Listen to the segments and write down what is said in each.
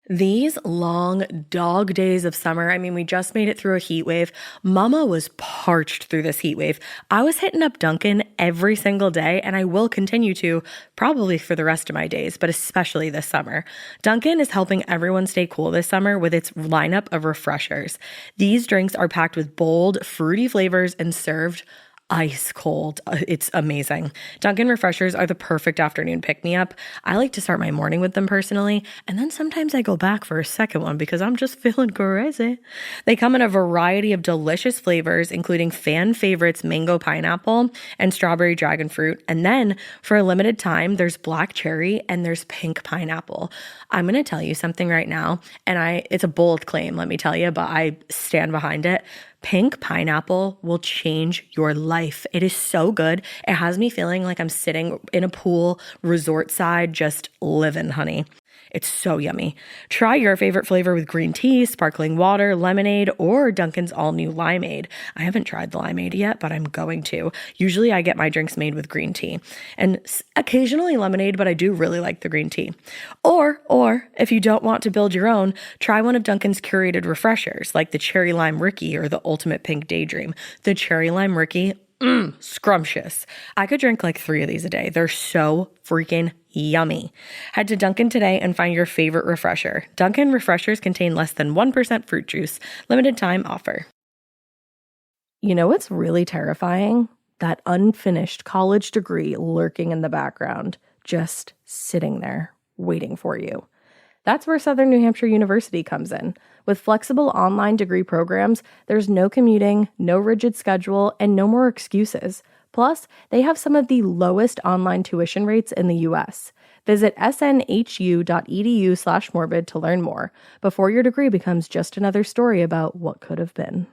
These long dog days of summer, I mean, we just made it through a heat wave. Mama was parched through this heat wave. I was hitting up Dunkin' every single day, and I will continue to probably for the rest of my days, but especially this summer. Dunkin' is helping everyone stay cool this summer with its lineup of refreshers. These drinks are packed with bold, fruity flavors and served ice cold. It's amazing. Dunkin' refreshers are the perfect afternoon pick-me-up. I like to start my morning with them personally, and then sometimes I go back for a second one because I'm just feeling crazy. They come in a variety of delicious flavors, including fan favorites mango pineapple and strawberry dragon fruit. And then for a limited time, there's black cherry and there's pink pineapple. I'm going to tell you something right now, and it's a bold claim, let me tell you, but I stand behind it. Pink pineapple will change your life. It is so good. It has me feeling like I'm sitting in a pool, resort side, just living, honey. It's so yummy. Try your favorite flavor with green tea, sparkling water, lemonade, or Dunkin's all-new limeade. I haven't tried the limeade yet, but I'm going to. Usually I get my drinks made with green tea and occasionally lemonade, but I do really like the green tea. Or if you don't want to build your own, try one of Dunkin's curated refreshers like the Cherry Lime Ricky or the Ultimate Pink Daydream. The Cherry Lime Ricky, scrumptious. I could drink like 3 of these a day. They're so freaking yummy. Head to Dunkin' today and find your favorite refresher. Dunkin' refreshers contain less than 1% fruit juice. Limited time offer. You know what's really terrifying? That unfinished college degree lurking in the background, just sitting there waiting for you. That's where Southern New Hampshire University comes in. With flexible online degree programs, there's no commuting, no rigid schedule, and no more excuses. Plus, they have some of the lowest online tuition rates in the U.S. Visit snhu.edu/morbid to learn more before your degree becomes just another story about what could have been.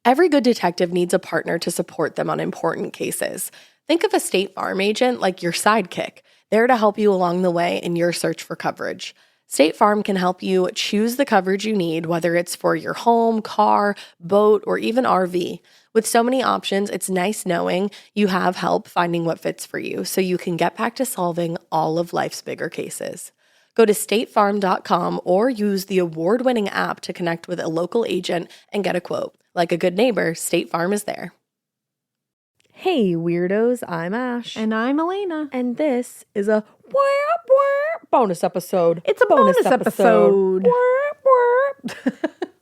Every good detective needs a partner to support them on important cases. Think of a State Farm agent like your sidekick, there to help you along the way in your search for coverage. State Farm can help you choose the coverage you need, whether it's for your home, car, boat, or even RV. With so many options, it's nice knowing you have help finding what fits for you so you can get back to solving all of life's bigger cases. Go to statefarm.com or use the award-winning app to connect with a local agent and get a quote. Like a good neighbor, State Farm is there. Hey, weirdos, I'm Ash. And I'm Alaina. And this is a bonus episode. It's a bonus episode.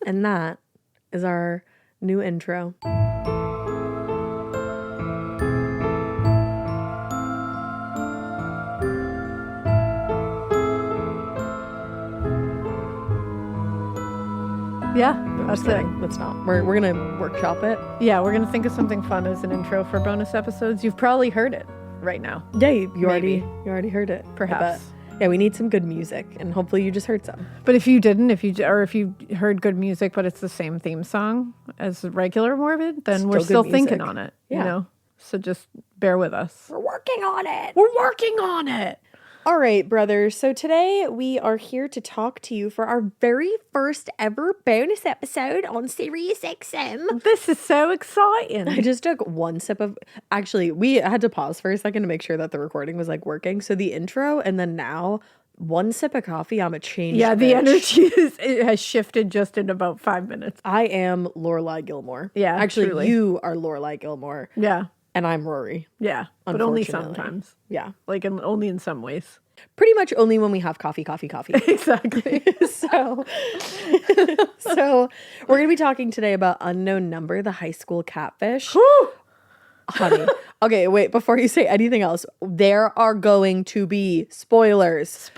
And that is our new intro. Yeah, I'm just kidding. Let's not. We're going to workshop it. Yeah, we're going to think of something fun as an intro for bonus episodes. You've probably heard it right now. Yeah, you already heard it. Perhaps. Yeah, we need some good music, and hopefully you just heard some. But if you didn't, if you heard good music, but it's the same theme song as regular Morbid, then we're still thinking on it. Yeah. You know? So just bear with us. We're working on it. We're working on it. All right, brothers. So today we are here to talk to you for our very first ever bonus episode on Sirius XM. This is so exciting. I just took one sip of... Actually, we had to pause for a second to make sure that the recording was like working. So the intro and then now, one sip of coffee, I'm a changed Yeah, the bitch. energy it has shifted just in about 5 minutes. I am Lorelai Gilmore. Yeah, actually, truly. You are Lorelai Gilmore. Yeah. And I'm Rory. Yeah, but only sometimes. Yeah. Like only in some ways. Pretty much only when we have coffee. Exactly. So we're going to be talking today about Unknown Number, the High School Catfish. Whew. Honey. Okay, wait, before you say anything else, there are going to be spoilers.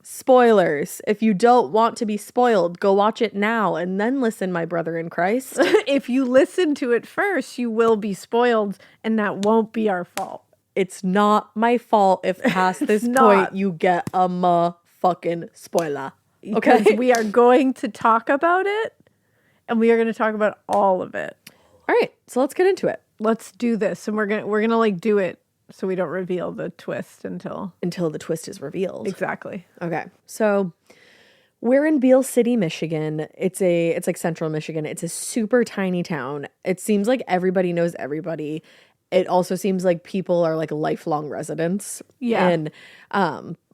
Spoilers. If you don't want to be spoiled, go watch it now and then listen, my brother in Christ. If you listen to it first, you will be spoiled, and that won't be our fault. It's not my fault if past this point you get a motherfucking spoiler. Okay? Because we are going to talk about it, and we are going to talk about all of it. All right, so let's get into it. Let's do this, and we're gonna like do it so we don't reveal the twist until the twist is revealed. Exactly. Okay, so we're in Beale City, Michigan. It's like central Michigan. It's a super tiny town. It seems like everybody knows everybody. It also seems like people are like lifelong residents. Yeah. And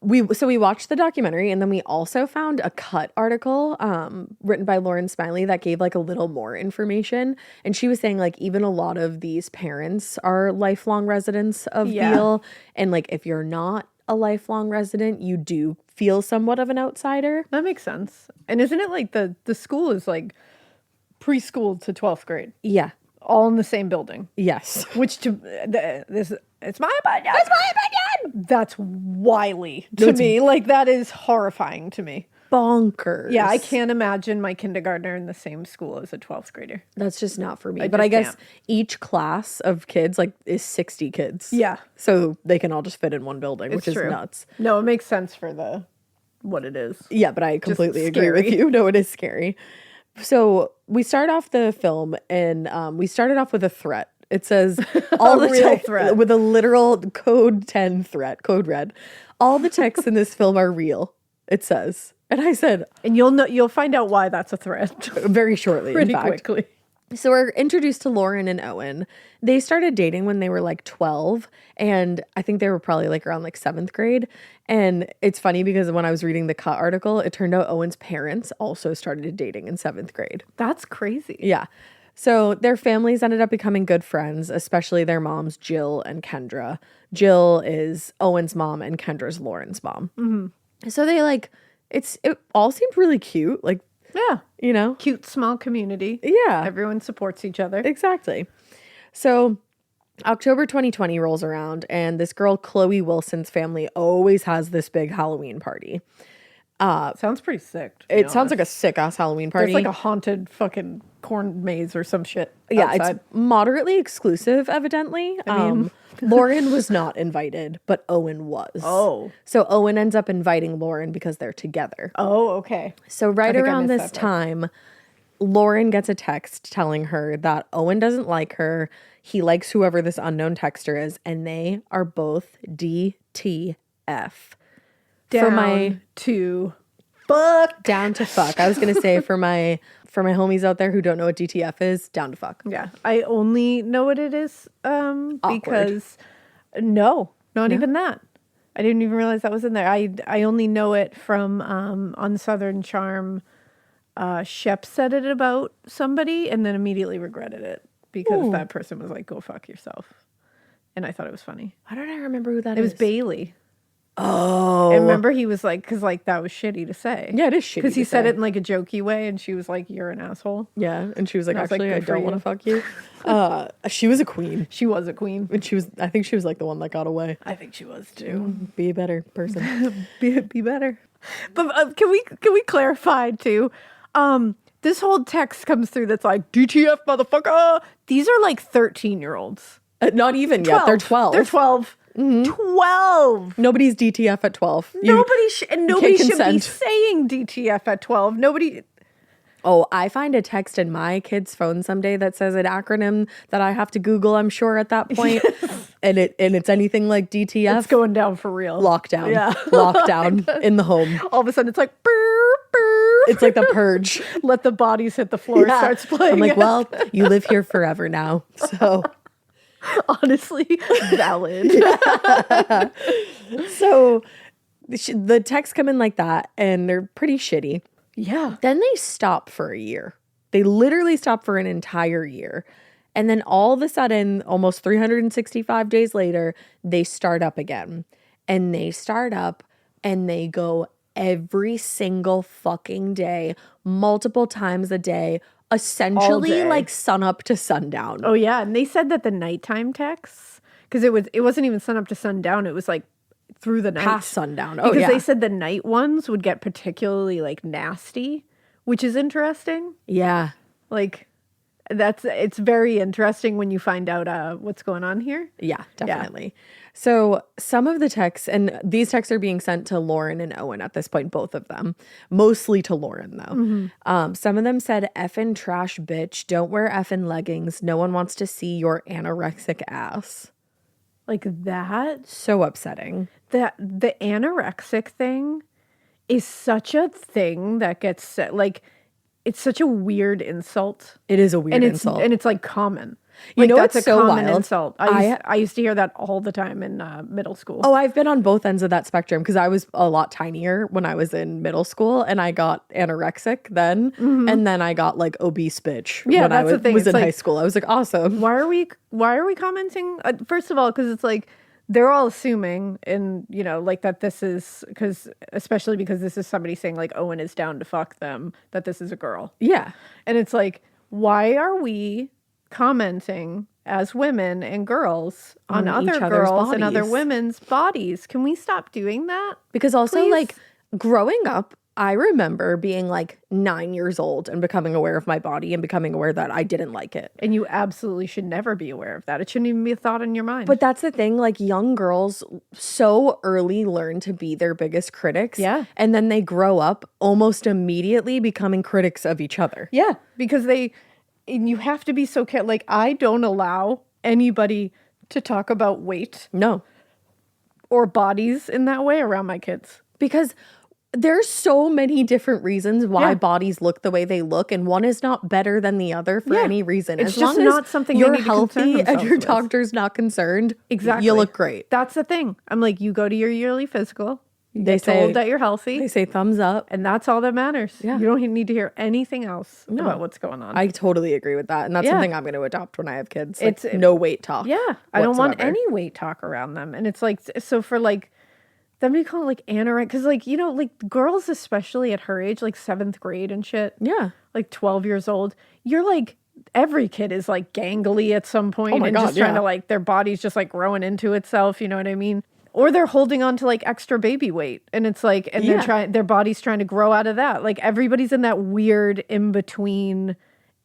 we watched the documentary, and then we also found a cut article written by Lauren Smiley that gave like a little more information. And she was saying like even a lot of these parents are lifelong residents of Beale. And like if you're not a lifelong resident, you do feel somewhat of an outsider. That makes sense. And isn't it like the school is like preschool to 12th grade? Yeah. All in the same building. Yes. Which it's my opinion. It's my opinion. That's wily to me. Like that is horrifying to me. Bonkers. Yeah, I can't imagine my kindergartner in the same school as a 12th grader. That's just not for me. But I guess each class of kids like is 60 kids. Yeah. So they can all just fit in one building, which is nuts. No, it makes sense for what it is. Yeah, but I completely agree with you. No, it is scary. So we start off the film and we started off with a threat. It says all the real threat with a literal code 10 threat, code red. All the texts in this film are real. It says, and I said, and you'll find out why that's a threat very shortly. Pretty quickly. So we're introduced to Lauren and Owen. They started dating when they were like 12, and I think they were probably like around like 7th grade. And it's funny because when I was reading the cut article, it turned out Owen's parents also started dating in 7th grade. That's crazy. Yeah. So their families ended up becoming good friends, especially their moms, Jill and Kendra. Jill is Owen's mom and Kendra's Lauren's mom. Mm-hmm. So they like, it all seemed really cute. Like, yeah. You know? Cute, small community. Yeah. Everyone supports each other. Exactly. So October 2020 rolls around, and this girl, Chloe Wilson's family, always has this big Halloween party. Sounds pretty sick. It sounds like a sick-ass Halloween party. It's like a haunted fucking corn maze or some shit. Yeah, outside. It's moderately exclusive, evidently. I mean... Lauren was not invited, but Owen was. Oh. So Owen ends up inviting Lauren because they're together. Oh, okay. So right around this time, Lauren gets a text telling her that Owen doesn't like her. He likes whoever this unknown texter is, and they are both DTF. Down to fuck. Down to fuck. I was going to say for my homies out there who don't know what DTF is, down to fuck. Yeah. I only know what it is because not even that. I didn't even realize that was in there. I only know it from on Southern Charm. Shep said it about somebody and then immediately regretted it because that person was like, go fuck yourself. And I thought it was funny. Why don't I remember who that is? It was Bailey. Oh. And remember he was like, because like that was shitty to say. Yeah, it is shitty because he said it in like a jokey way and she was like, you're an asshole. Yeah, and she was like, actually, I don't want to fuck you. She was a queen. She was a queen. And I think she was like the one that got away. I think she was too. Be a better person. be better. But can we clarify too? This whole text comes through that's like, DTF motherfucker. These are like 13-year-olds. Not even yet. They're 12. They're 12. Mm-hmm. 12. Nobody's DTF at 12. Nobody should be saying DTF at 12. Nobody. Oh, I find a text in my kid's phone someday that says an acronym that I have to Google, I'm sure, at that point. and it's anything like DTF. It's going down for real. Lockdown. Yeah. Lockdown in the home. All of a sudden it's like, burr, burr. It's like the purge. Let the bodies hit the floor. Yeah. Starts playing. I'm like, well, you live here forever now. So... honestly, valid. So the texts come in like that and they're pretty shitty. Yeah. Then they stop for a year. They literally stop for an entire year. And then all of a sudden, almost 365 days later, they start up again. And they start up and they go every single fucking day, multiple times a day, essentially like sun up to sundown. Oh yeah, and they said that the nighttime texts, because it wasn't even sun up to sundown, it was like through the night. Past sundown. Oh, because they said the night ones would get particularly like nasty, which is interesting. Yeah. Like it's very interesting when you find out what's going on here. Yeah, definitely. Yeah. So some of the texts, and these texts are being sent to Lauren and Owen at this point, both of them. Mostly to Lauren, though. Mm-hmm. Some of them said, effing trash bitch, don't wear effing leggings. No one wants to see your anorexic ass. Like that? So upsetting. The anorexic thing is such a thing that gets said. Like, it's such a weird insult. It is a weird insult. And it's like common. Like, know that's what's a so common wild? insult. I used to hear that all the time in middle school. Oh, I've been on both ends of that spectrum because I was a lot tinier when I was in middle school, and I got anorexic then, and then I got like obese bitch when I that's the thing. was It's in like, high school. I was like, awesome. why are we commenting? First of all, because it's like they're all assuming, and like that this is especially because this is somebody saying like Owen is down to fuck them, that this is a girl. Yeah. And it's like, why are we commenting as women and girls on other each other's girls and other bodies. women's bodies? Can we stop doing that? Because also, Please? like, growing up, I remember being like 9 years old and becoming aware of my body and becoming aware that I didn't like it. And you absolutely should never be aware of that. It shouldn't even be a thought in your mind. But that's the thing, like, young girls so early learn to be their biggest critics. Yeah. And then they grow up almost immediately becoming critics of each other. yeah, because and you have to be so careful. Like, I don't allow anybody to talk about weight No. or bodies in that way around my kids. Because there's so many different reasons why Yeah. bodies look the way they look, and one is not better than the other for Yeah. any reason. It's As just long not as something they you're need to concern healthy and themselves your with. doctor's not concerned, Exactly. you look great. That's the thing. I'm like, you go to your yearly physical. You They get told that you're healthy. They say thumbs up. And that's all that matters. Yeah. You don't need to hear anything else about what's going on. I totally agree with that. And that's Yeah. something I'm going to adopt when I have kids. Like, It's- no weight talk. Yeah. I don't want whatsoever. any weight talk around them. And it's like, so for like, them to call it like anorexia, because like, like girls, especially at her age, like 7th grade and shit, Yeah. like 12 years old, you're like, every kid is like gangly at some point Oh my and God, just trying yeah. to like, their body's just like growing into itself. You know what I mean? Or they're holding on to like extra baby weight, and it's like, and Yeah. their body's trying to grow out of that. Like, everybody's in that weird in between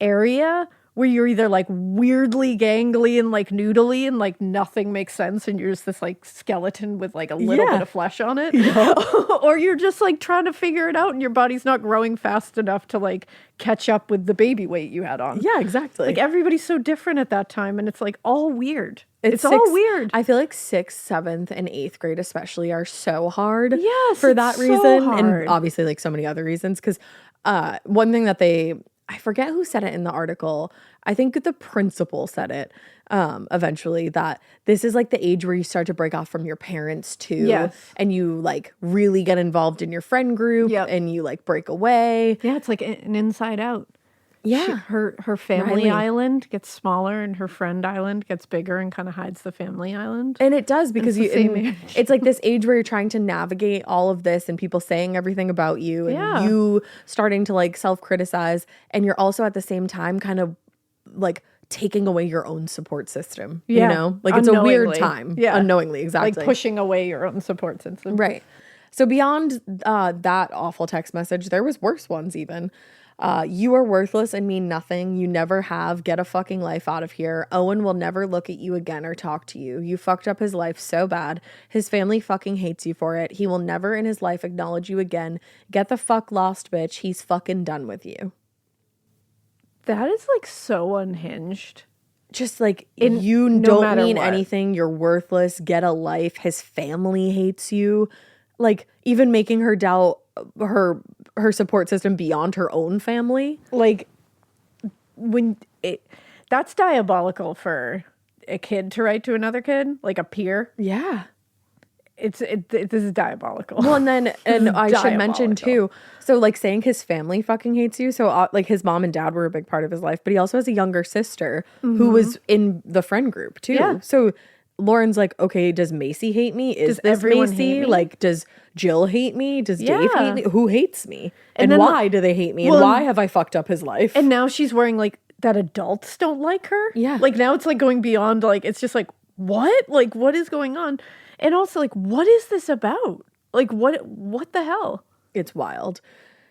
area where you're either like weirdly gangly and like noodly and like nothing makes sense, and you're just this like skeleton with like a little Yeah. bit of flesh on it, or you're just like trying to figure it out and your body's not growing fast enough to like catch up with the baby weight you had on. Yeah, exactly. Like, everybody's so different at that time, and it's like all weird. It's all weird. I feel like 6th, 7th, and 8th grade especially are so hard. Yes, for it's that so reason, hard. and obviously like so many other reasons. Because one thing that I forget who said it in the article. I think the principal said it eventually, that this is like the age where you start to break off from your parents too. Yes. And you like really get involved in your friend group. Yep. And you like break away. Yeah, it's like an inside out. Yeah. Her family Riley. island gets smaller and her friend island gets bigger and kind of hides the family island. And it does, because It's the same age. it's like this age where you're trying to navigate all of this and people saying everything about you and Yeah. you starting to like self-criticize, and you're also at the same time kind of like taking away your own support system. Yeah. You know? Like, it's a weird Unknowingly. time. Yeah. Unknowingly, exactly. Like pushing away your own support system. Right. So beyond that awful text message, there was worse ones even. You are worthless and mean nothing. You never have. Get a fucking life out of here. Owen will never look at you again or talk to you. You fucked up his life so bad. His family fucking hates you for it. He will never in his life acknowledge you again. Get the fuck lost, bitch. He's fucking done with you. That is like so unhinged. Just like, In- you no don't matter mean what. anything. You're worthless. Get a life. His family hates you. Like, even making her doubt her support system beyond her own family. Like, that's diabolical for a kid to write to another kid, like a peer. Yeah. This is diabolical. Well, and I should mention diabolical. too, so like saying his family fucking hates you. So like his mom and dad were a big part of his life, but he also has a younger sister who was in the friend group too. Yeah. So Lauren's like, okay, does Macy hate me? Is Does this everyone Macy? hate me? Like, does Jill hate me? Does Dave Yeah. hate me? Who hates me? And And then, why do they hate me? well, and why have I fucked up his life? And now she's wearing like that adults don't like her. Yeah. Like, now it's like going beyond, like, it's just like, what? Like, what is going on? And also, like, what is this about? Like, what the hell? It's wild.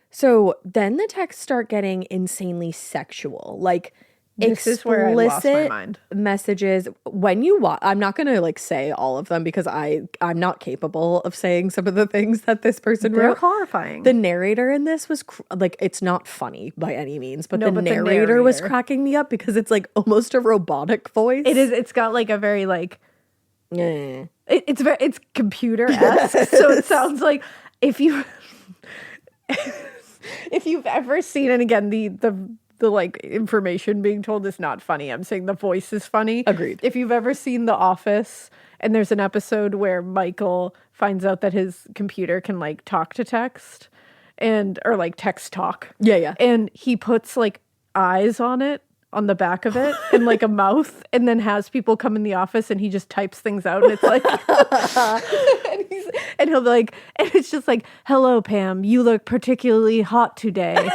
So then the texts start getting insanely sexual. Like, This is where I lost my explicit mind. messages. When you watch, I'm not gonna like say all of them because I'm not capable of saying some of the things that this person They're wrote. horrifying. The narrator in this was like, it's not funny by any means, but No, the but the narrator was narrator. cracking me up because it's like almost a robotic voice. It is. It's got like a very like. Yeah. It's computer-esque. So it sounds like if you've ever seen, and again the like information being told is not funny. I'm saying the voice is funny. Agreed. If you've ever seen The Office and there's an episode where Michael finds out that his computer can like talk to text or like text talk. Yeah. And he puts like eyes on it, on the back of it, and like a mouth, and then has people come in the office and he just types things out, and it's like and he'll be like, and it's just like, hello Pam, you look particularly hot today.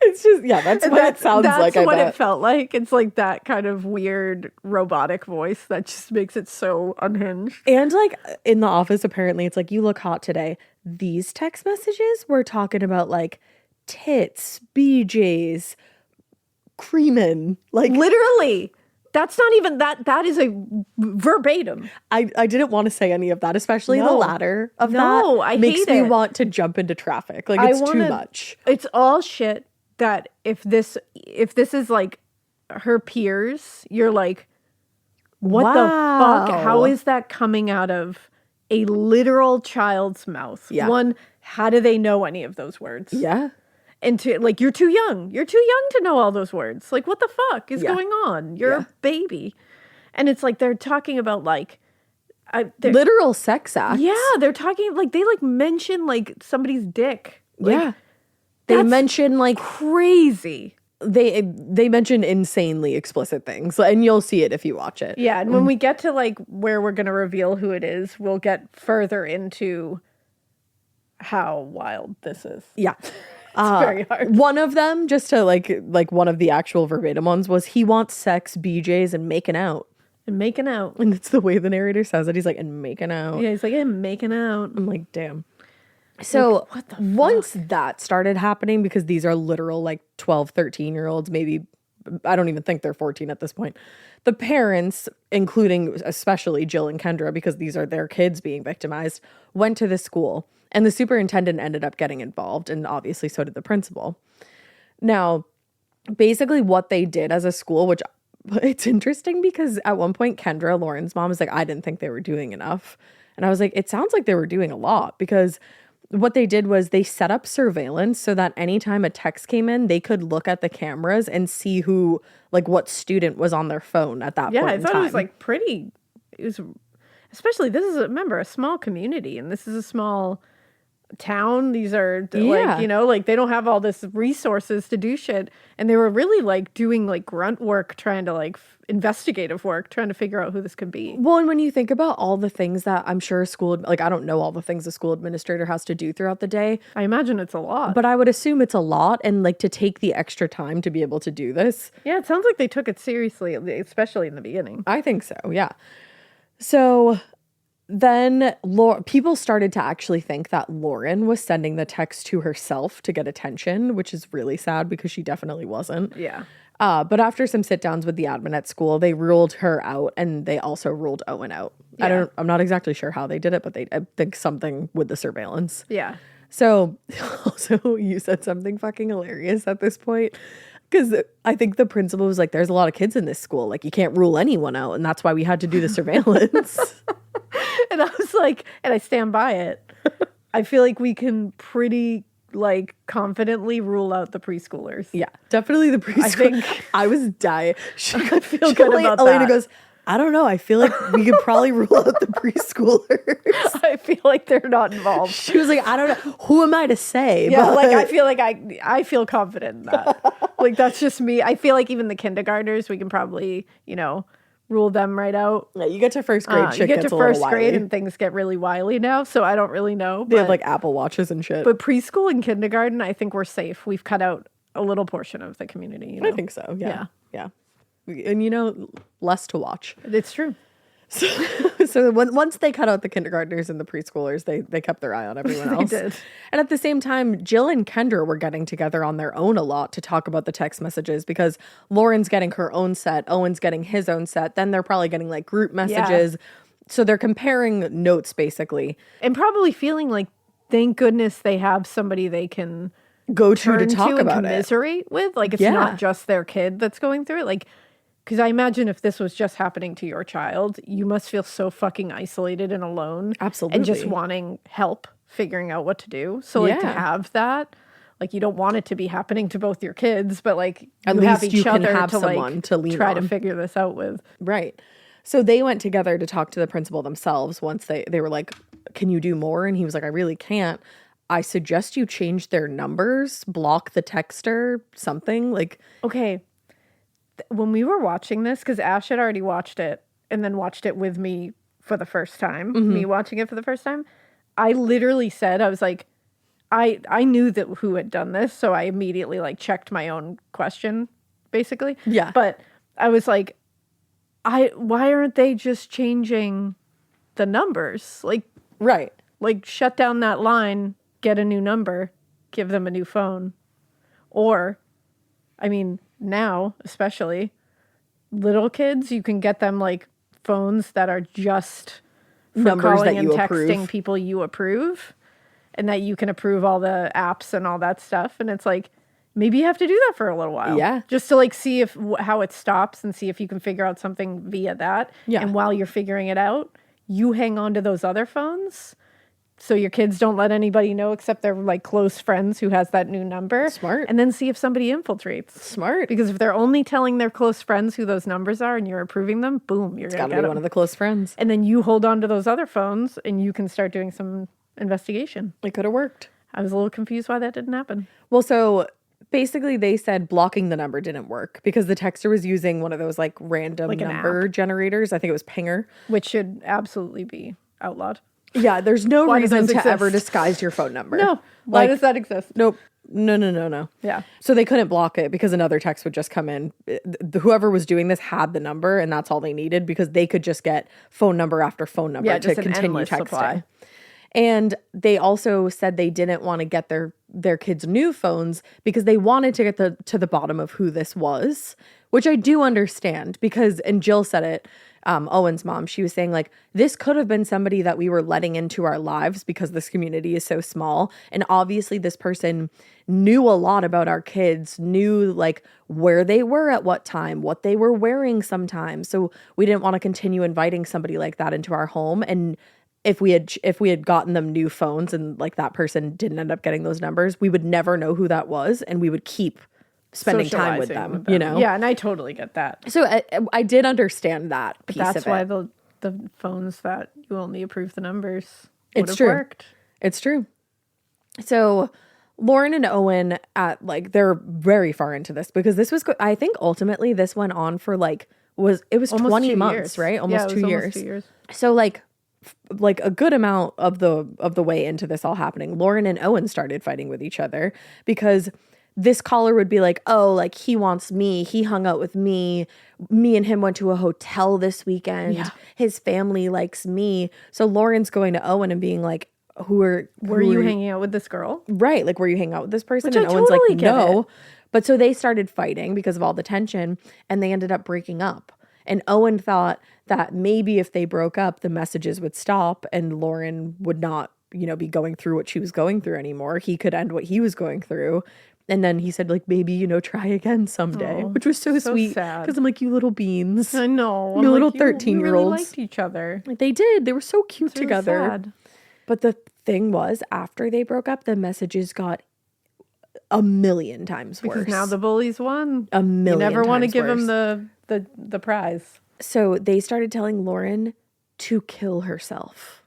It's just, yeah, that's what it sounds like. That's what it felt like. It's like that kind of weird robotic voice that just makes it so unhinged. And like in the office, apparently it's like, you look hot today. These text messages were talking about like tits, BJs, creamin', like literally. That's not even that is a verbatim. I didn't want to say any of that, especially the latter of that. No, I makes hate me it. want to jump into traffic. Like it's too much. It's all shit that if this is like her peers, you're like, what the fuck? How is that coming out of a literal child's mouth? Yeah. One, how do they know any of those words? Yeah. And to like, you're too young. You're too young to know all those words. Like, what the fuck is going on? You're a baby. And it's like they're talking about like literal sex acts. Yeah, they're talking like they like mention like somebody's dick. Like, they mention like crazy. They mention insanely explicit things, and you'll see it if you watch it. Yeah, and when we get to like where we're gonna reveal who it is, we'll get further into how wild this is. Yeah. It's very hard. One of them, just to like one of the actual verbatim ones, was he wants sex, BJs, and making out. And making out. And it's the way the narrator says it. He's like, and making out. Yeah, he's like, and making out. I'm like, damn. So like, what the once that started happening, because these are literal like 12, 13-year-olds, maybe, I don't even think they're 14 at this point. The parents, including especially Jill and Kendra, because these are their kids being victimized, went to the school. And the superintendent ended up getting involved, and obviously so did the principal. Now, basically what they did as a school, which it's interesting because at one point Kendra, Lauren's mom, was like, I didn't think they were doing enough. And I was like, it sounds like they were doing a lot, because what they did was they set up surveillance so that anytime a text came in, they could look at the cameras and see who, like what student was on their phone at that point in time. Yeah, I thought it was like pretty, it was, especially this is, remember, a small community, and this is a small town. These are like, you know, like they don't have all this resources to do shit, and they were really like doing like grunt work, trying to like investigative work, trying to figure out who this could be. Well, and when you think about all the things that I'm sure like I don't know all the things a school administrator has to do throughout the day, I imagine it's a lot, but I would assume it's a lot, and like to take the extra time to be able to do this. Yeah, it sounds like they took it seriously, especially in the beginning. I think so, yeah. So then people started to actually think that Lauren was sending the text to herself to get attention, which is really sad because she definitely wasn't. Yeah. But after some sit downs with the admin at school, they ruled her out, and they also ruled Owen out. Yeah. I'm not exactly sure how they did it, but I think something with the surveillance. Yeah. So also you said something fucking hilarious at this point, because I think the principal was like, there's a lot of kids in this school. Like, you can't rule anyone out. And that's why we had to do the surveillance. And I was like, and I stand by it. I feel like we can pretty like confidently rule out the preschoolers. Yeah, definitely the preschoolers. I was dying. I feel good about that. Alaina goes, I don't know. I feel like we could probably rule out the preschoolers. I feel like they're not involved. She was like, I don't know. Who am I to say? Yeah, but like I feel like I feel confident in that. Like that's just me. I feel like even the kindergartners, we can probably, you know, rule them right out. Yeah, you get to first grade, shit you get gets to a little first wily. grade and things get really wily now, so I don't really know. They have like Apple Watches and shit. But preschool and kindergarten, I think we're safe. We've cut out a little portion of the community. You know? I think so. Yeah. And you know, less to watch. It's true. So once they cut out the kindergartners and the preschoolers, they kept their eye on everyone else. They did. And at the same time, Jill and Kendra were getting together on their own a lot to talk about the text messages, because Lauren's getting her own set, Owen's getting his own set, then they're probably getting like group messages. Yeah. So they're comparing notes basically. And probably feeling like, thank goodness they have somebody they can go to talk about and commiserate with. Like it's not just their kid that's going through it. Like, because I imagine if this was just happening to your child, you must feel so fucking isolated and alone. Absolutely. And just wanting help figuring out what to do. So like to have that, Like, you don't want it to be happening to both your kids, but like At you least have each you can other have to someone like to lean try on. to figure this out with. Right. So they went together to talk to the principal themselves once they were like, can you do more? And he was like, I really can't. I suggest you change their numbers, block the texter, something like. Okay. When we were watching this, because Ash had already watched it and then watched it with me for the first time, me watching it for the first time, I literally said, I was like, I knew that who had done this, so I immediately like checked my own question, basically. Yeah. But I was like, why aren't they just changing the numbers? Right. Like shut down that line, get a new number, give them a new phone. Or, I mean, now, especially, little kids, you can get them like phones that are just for Numbers calling that and you texting approve. people you approve, and that you can approve all the apps and all that stuff. And it's like, maybe you have to do that for a little while. Yeah. Just to like see if how it stops and see if you can figure out something via that. Yeah. And while you're figuring it out, you hang on to those other phones so your kids don't let anybody know except their like close friends who has that new number. Smart. And then see if somebody infiltrates. Smart. Because if they're only telling their close friends who those numbers are and you're approving them, boom, you're going to Gotta get be one of the close friends. And then you hold on to those other phones and you can start doing some investigation. It could have worked. I was a little confused why that didn't happen. Well, so basically they said blocking the number didn't work because the texter was using one of those like random Like an number generators. I think it was Pinger. Which should absolutely be outlawed. Yeah, there's no Why does reason this to ever exist? disguise your phone number. No. Why Like, does that exist? Nope. No. Yeah. So they couldn't block it because another text would just come in. Whoever was doing this had the number and that's all they needed because they could just get phone number after phone number to just an continue endless texting. supply. And they also said they didn't want to get their kids new phones because they wanted to get to the bottom of who this was, which I do understand because, and Jill said it, Owen's mom, she was saying like, this could have been somebody that we were letting into our lives because this community is so small. And obviously this person knew a lot about our kids, knew like where they were at what time, what they were wearing sometimes. So we didn't want to continue inviting somebody like that into our home. And if we had gotten them new phones and like that person didn't end up getting those numbers, we would never know who that was. And we would keep spending time with them, you know? Yeah, and I totally get that. So I did understand that But piece of that's it. why the phones that you only approve the numbers would It's have true. worked. It's true. So Lauren and Owen they're very far into this because this was, I think ultimately this went on for it was Almost 20 2 months, years. right? Yeah, Almost it 2 was years. almost 2 years. So like a good amount of the way into this all happening, Lauren and Owen started fighting with each other because this caller would be like, oh, like he wants me. He hung out with me. Me and him went to a hotel this weekend. Yeah. His family likes me. So Lauren's going to Owen and being like, were you hanging out with this girl? Right. Like, were you hanging out with this person? Which And I Owen's totally like, get no. it. But so they started fighting because of all the tension and they ended up breaking up. And Owen thought that maybe if they broke up, the messages would stop and Lauren would not, be going through what she was going through anymore. He could end what he was going through. And then he said, like, maybe, try again someday, which was so sweet. sad. Because I'm like, you little beans. I know. You I'm little like, you 13-year-olds. really liked each other. They did. They were so cute It's really together. sad. But the thing was, after they broke up, the messages got a million times worse. Because now the bullies won. A million You never want to times give worse. him the prize. So they started telling Lauren to kill herself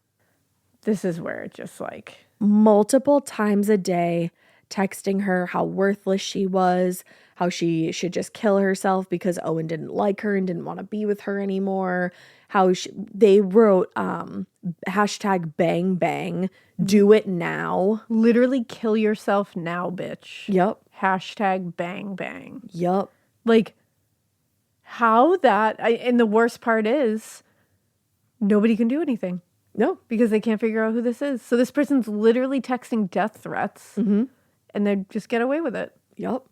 This is where it just like multiple times a day, texting her how worthless she was, how she should just kill herself because Owen didn't like her and didn't want to be with her anymore. How they wrote hashtag bang bang, do it now. literally kill yourself now, bitch. Yep. Hashtag bang bang. Yep. Like how and the worst part is nobody can do anything No. because they can't figure out who this is. So this person's literally texting death threats and they just get away with it. Yep.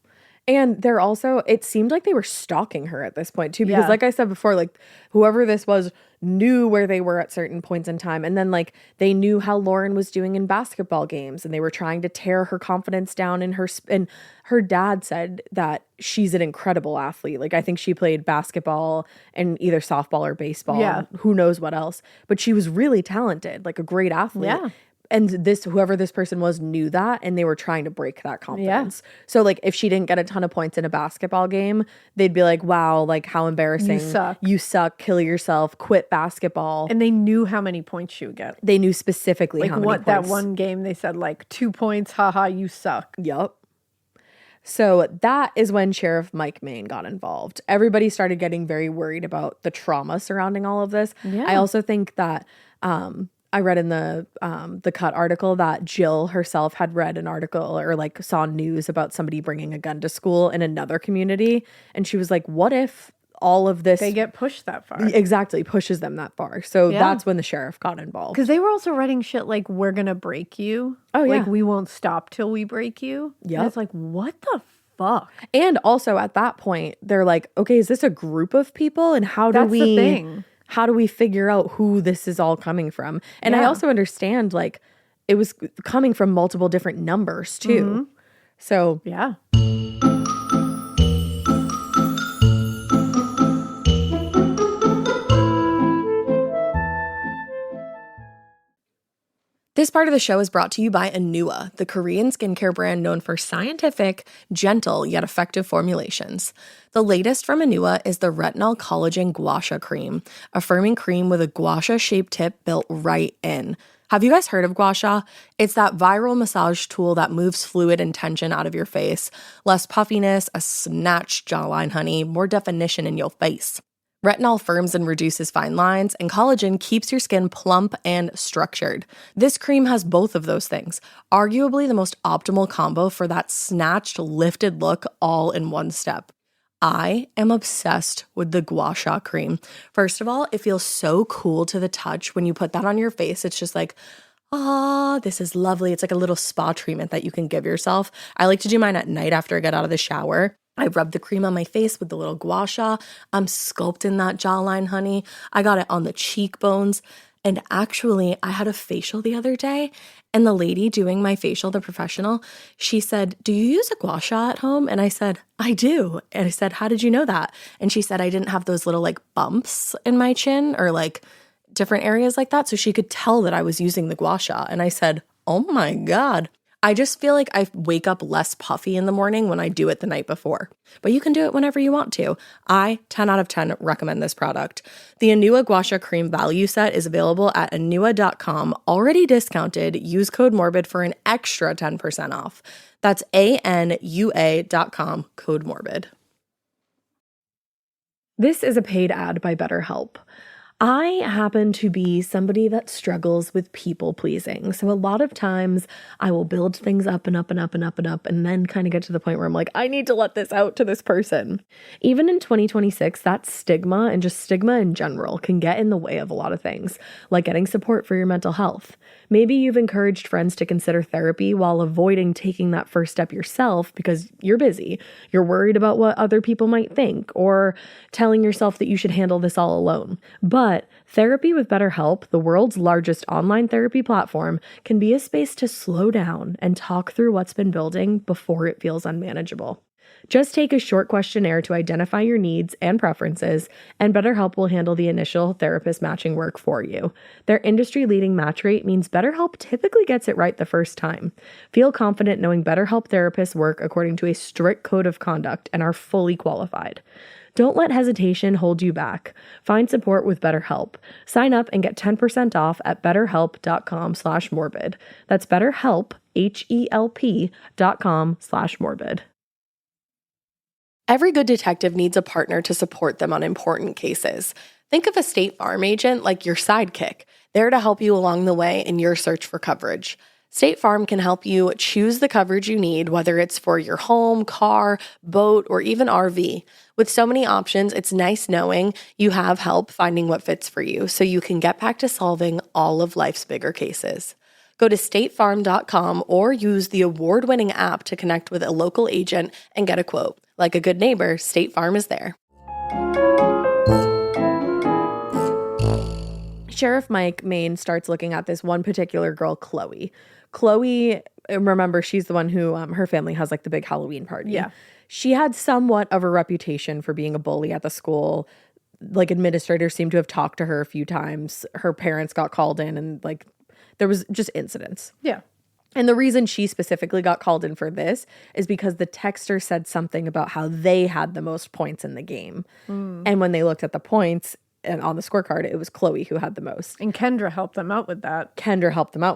And they're also, it seemed like they were stalking her at this point too, because Yeah. like I said before, like whoever this was knew where they were at certain points in time. And then like they knew how Lauren was doing in basketball games and they were trying to tear her confidence down in and her dad said that she's an incredible athlete. Like I think she played basketball and either softball or baseball. Yeah. Who knows what else, but she was really talented, like a great athlete. Yeah. And whoever this person was knew that, and they were trying to break that confidence. Yeah. So like if she didn't get a ton of points in a basketball game, they'd be like, wow, like how embarrassing. You suck, kill yourself, quit basketball. And they knew how many points she would get. They knew specifically how many points. That one game they said like 2 points, haha, you suck. Yep. So that is when Sheriff McElman got involved. Everybody started getting very worried about the trauma surrounding all of this. Yeah. I also think that I read in the Cut article that Jill herself had read an article or like saw news about somebody bringing a gun to school in another community. And she was like, what if all of this... They get pushed that far. Exactly. Pushes them that far. So that's when the sheriff got involved. Because they were also writing shit like, we're going to break you. Oh, yeah. Like, we won't stop till we break you. Yeah. It's like, what the fuck? And also at that point, they're like, okay, is this a group of people? And how do That's the thing. How do we figure out who this is all coming from? And I also understand, like, it was coming from multiple different numbers, too. Mm-hmm. So, yeah. This part of the show is brought to you by Anua, the Korean skincare brand known for scientific, gentle, yet effective formulations. The latest from Anua is the Retinol Collagen Gua Sha Cream, a firming cream with a gua sha-shaped tip built right in. Have you guys heard of gua sha? It's that viral massage tool that moves fluid and tension out of your face. Less puffiness, a snatched jawline, honey, more definition in your face. Retinol firms and reduces fine lines, and collagen keeps your skin plump and structured. This cream has both of those things, arguably the most optimal combo for that snatched, lifted look all in one step. I am obsessed with the Gua Sha cream. First of all, it feels so cool to the touch. When you put that on your face, it's just like, this is lovely. It's like a little spa treatment that you can give yourself. I like to do mine at night after I get out of the shower. I rub the cream on my face with the little gua sha. I'm sculpting that jawline, honey. I got it on the cheekbones. And actually, I had a facial the other day, and the lady doing my facial, the professional, she said, do you use a gua sha at home? And I said, I do. And I said, how did you know that? And she said, I didn't have those little like bumps in my chin or like different areas like that. So she could tell that I was using the gua sha. And I said, oh my God. I just feel like I wake up less puffy in the morning when I do it the night before. But you can do it whenever you want to. I, 10 out of 10, recommend this product. The Anua Gua Sha Cream Value Set is available at anua.com, already discounted. Use code MORBID for an extra 10% off. That's ANUA.com, code MORBID. This is a paid ad by BetterHelp. I happen to be somebody that struggles with people pleasing. So a lot of times I will build things up and up and up and up and up and then kind of get to the point where I'm like, I need to let this out to this person. Even in 2026, that stigma and just stigma in general can get in the way of a lot of things, like getting support for your mental health. Maybe you've encouraged friends to consider therapy while avoiding taking that first step yourself because you're busy. You're worried about what other people might think, or telling yourself that you should handle this all alone. But therapy with BetterHelp, the world's largest online therapy platform, can be a space to slow down and talk through what's been building before it feels unmanageable. Just take a short questionnaire to identify your needs and preferences, and BetterHelp will handle the initial therapist matching work for you. Their industry-leading match rate means BetterHelp typically gets it right the first time. Feel confident knowing BetterHelp therapists work according to a strict code of conduct and are fully qualified. Don't let hesitation hold you back. Find support with BetterHelp. Sign up and get 10% off at betterhelp.com/morbid. That's BetterHelp, HELP.com/morbid. Every good detective needs a partner to support them on important cases. Think of a State Farm agent like your sidekick, there to help you along the way in your search for coverage. State Farm can help you choose the coverage you need, whether it's for your home, car, boat, or even RV. With so many options, it's nice knowing you have help finding what fits for you so you can get back to solving all of life's bigger cases. Go to statefarm.com or use the award-winning app to connect with a local agent and get a quote. Like a good neighbor, State Farm is there. Sheriff McElman starts looking at this one particular girl, Chloe. Chloe, remember, she's the one who, her family has like the big Halloween party. Yeah. She had somewhat of a reputation for being a bully at the school. Like administrators seemed to have talked to her a few times. Her parents got called in and like there was just incidents. Yeah. And the reason she specifically got called in for this is because the texter said something about how they had the most points in the game. And when they looked at the points and on the scorecard, it was Chloe who had the most. And Kendra helped them out with that.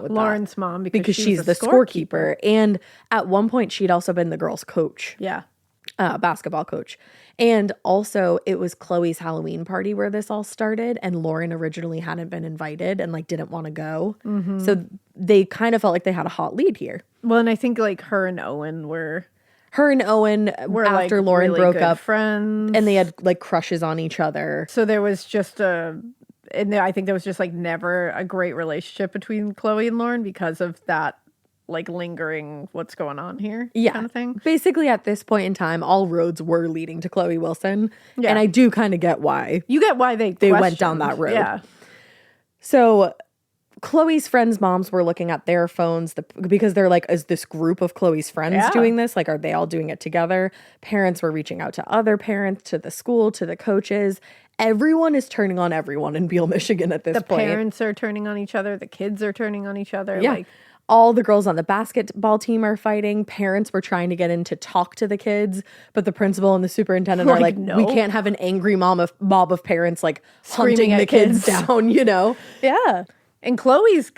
Lauren's mom, because she's the scorekeeper. And at one point, she'd also been the girls' coach. Yeah. Basketball coach. And also it was Chloe's Halloween party where this all started, and Lauren originally hadn't been invited and like didn't want to go. So they kind of felt like they had a hot lead here. Well, and I think like her and Owen were after Lauren really broke good up friends, and they had like crushes on each other. So there was just I think there was just like never a great relationship between Chloe and Lauren because of that like lingering what's going on here kind of thing. Basically at this point in time, all roads were leading to Chloe Wilson. Yeah. And I do kind of get why. You get why they went down that road. Yeah. So Chloe's friends' moms were looking at their phones because they're like, is this group of Chloe's friends doing this? Like, are they all doing it together? Parents were reaching out to other parents, to the school, to the coaches. Everyone is turning on everyone in Beale, Michigan at this point. The parents are turning on each other. The kids are turning on each other. Yeah. Like, all the girls on the basketball team are fighting. Parents were trying to get in to talk to the kids, but the principal and the superintendent are like, no. We can't have an angry mob of parents like screaming hunting the kids down, you know? Yeah. And Chloe's,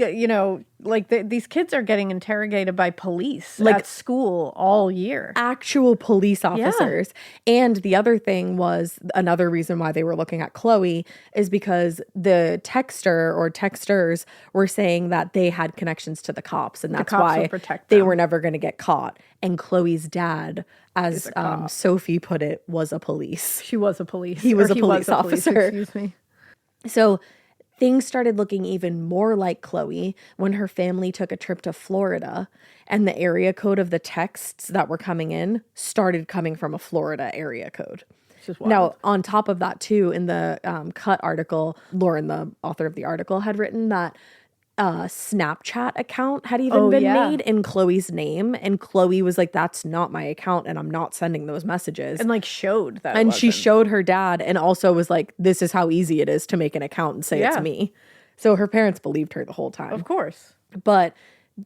like these kids are getting interrogated by police like, at school all year. Actual police officers. Yeah. And the other thing was, another reason why they were looking at Chloe is because the texter or texters were saying that they had connections to the cops. And that's why they were never going to get caught. And Chloe's dad, as Sophie put it, was a police. She was a police. He was a police officer. Excuse me. So things started looking even more like Chloe when her family took a trip to Florida, and the area code of the texts that were coming in started coming from a Florida area code. Now, on top of that, too, in the Cut article, Lauren, the author of the article, had written that Snapchat account had even been made in Chloe's name, and Chloe was like, that's not my account and I'm not sending those messages, and like showed that, and she showed her dad and also was like, this is how easy it is to make an account and say it's me. So her parents believed her the whole time, of course. But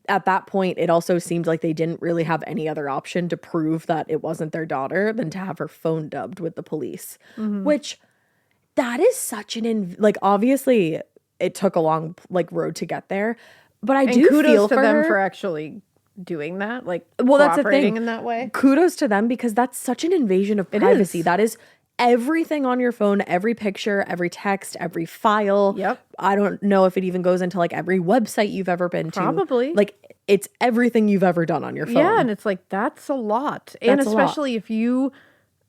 at that point it also seemed like they didn't really have any other option to prove that it wasn't their daughter than to have her phone dubbed with the police, which that is such an obviously it took a long road to get there, but I do feel for them her for actually doing that, that's the thing in that way. Kudos to them, because that's such an invasion of privacy. That is everything on your phone, every picture, every text, every file. Yep. I don't know if it even goes into every website you've ever been to. Probably. It's everything you've ever done on your phone. Yeah, and it's that's a lot. And especially if you,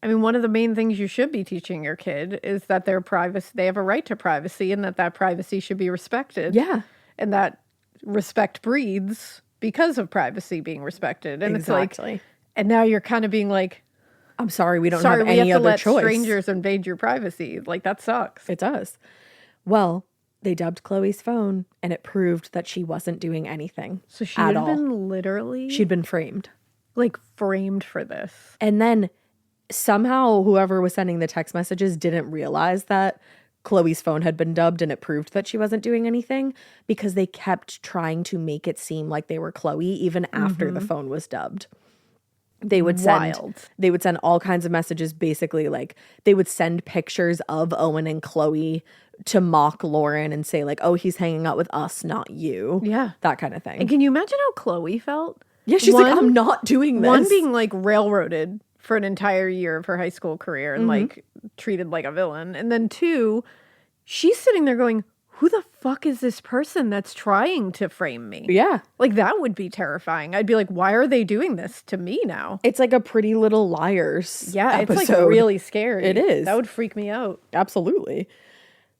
one of the main things you should be teaching your kid is that their privacy, they have a right to privacy, and that privacy should be respected. Yeah. And that respect breeds because of privacy being respected. And exactly. It's and now you're kind of being like, I'm sorry, we don't have any other choice. Strangers invade your privacy. That sucks. It does. Well, they dubbed Chloe's phone, and it proved that she wasn't doing anything. So she had been literally... She'd been framed. Framed for this. And then somehow whoever was sending the text messages didn't realize that Chloe's phone had been dubbed, and it proved that she wasn't doing anything, because they kept trying to make it seem like they were Chloe even after the phone was dubbed. They would send all kinds of messages, basically they would send pictures of Owen and Chloe to mock Lauren and say oh, he's hanging out with us, not you. Yeah. That kind of thing. And can you imagine how Chloe felt? Yeah, she's I'm not doing this. One, being railroaded for an entire year of her high school career and treated like a villain. And then two, she's sitting there going, who the fuck is this person that's trying to frame me? Yeah. That would be terrifying. I'd be like, why are they doing this to me now? It's like a Pretty Little Liars episode. It's really scary. It is. That would freak me out. Absolutely.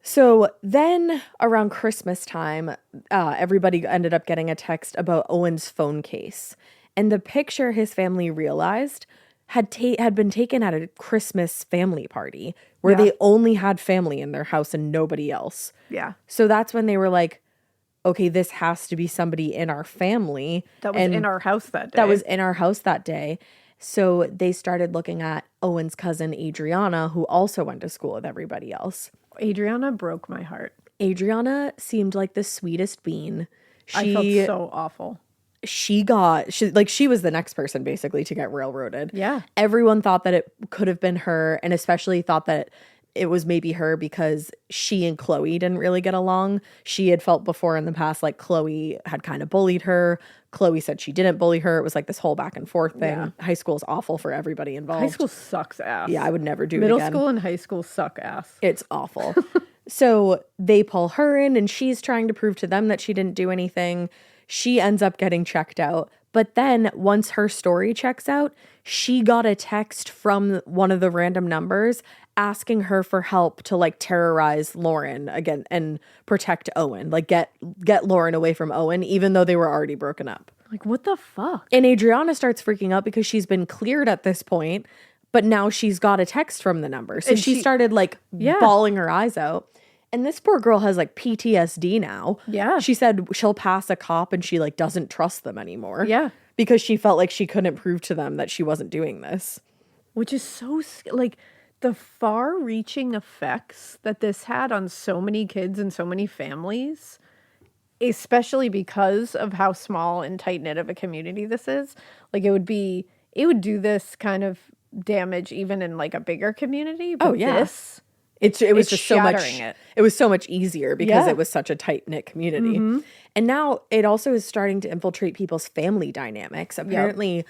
So then around Christmas time, everybody ended up getting a text about Owen's phone case. And the picture his family realized had been taken at a Christmas family party where they only had family in their house and nobody else. Yeah. So that's when they were like, okay, this has to be somebody in our family. That was in our house that day. That was in our house that day. So they started looking at Owen's cousin, Adriana, who also went to school with everybody else. Adriana broke my heart. Adriana seemed like the sweetest bean. I felt so awful. She was the next person basically to get railroaded. Yeah. Everyone thought that it could have been her, and especially thought that it was maybe her because she and Chloe didn't really get along. She had felt before in the past like Chloe had kind of bullied her. Chloe said she didn't bully her. It was like this whole back and forth thing. Yeah. High school is awful for everybody involved. High school sucks ass. Yeah, I would never do Middle it again. Middle school and high school suck ass. It's awful. So they pull her in, and she's trying to prove to them that she didn't do anything. She ends up getting checked out. But then once her story checks out, she got a text from one of the random numbers asking her for help to like terrorize Lauren again and protect Owen. Like get Lauren away from Owen, even though they were already broken up. Like, what the fuck? And Adriana starts freaking out because she's been cleared at this point, but now she's got a text from the number. So she started like bawling her eyes out. And this poor girl has like PTSD now. Yeah. She said she'll pass a cop and she like doesn't trust them anymore. Yeah. Because she felt like she couldn't prove to them that she wasn't doing this. Which is so, like, the far-reaching effects that this had on so many kids and so many families, especially because of how small and tight-knit of a community this is. Like, it would do this kind of damage even in like a bigger community. But it was just so much. It was so much easier because it was such a tight knit community, and now it also is starting to infiltrate people's family dynamics. Apparently,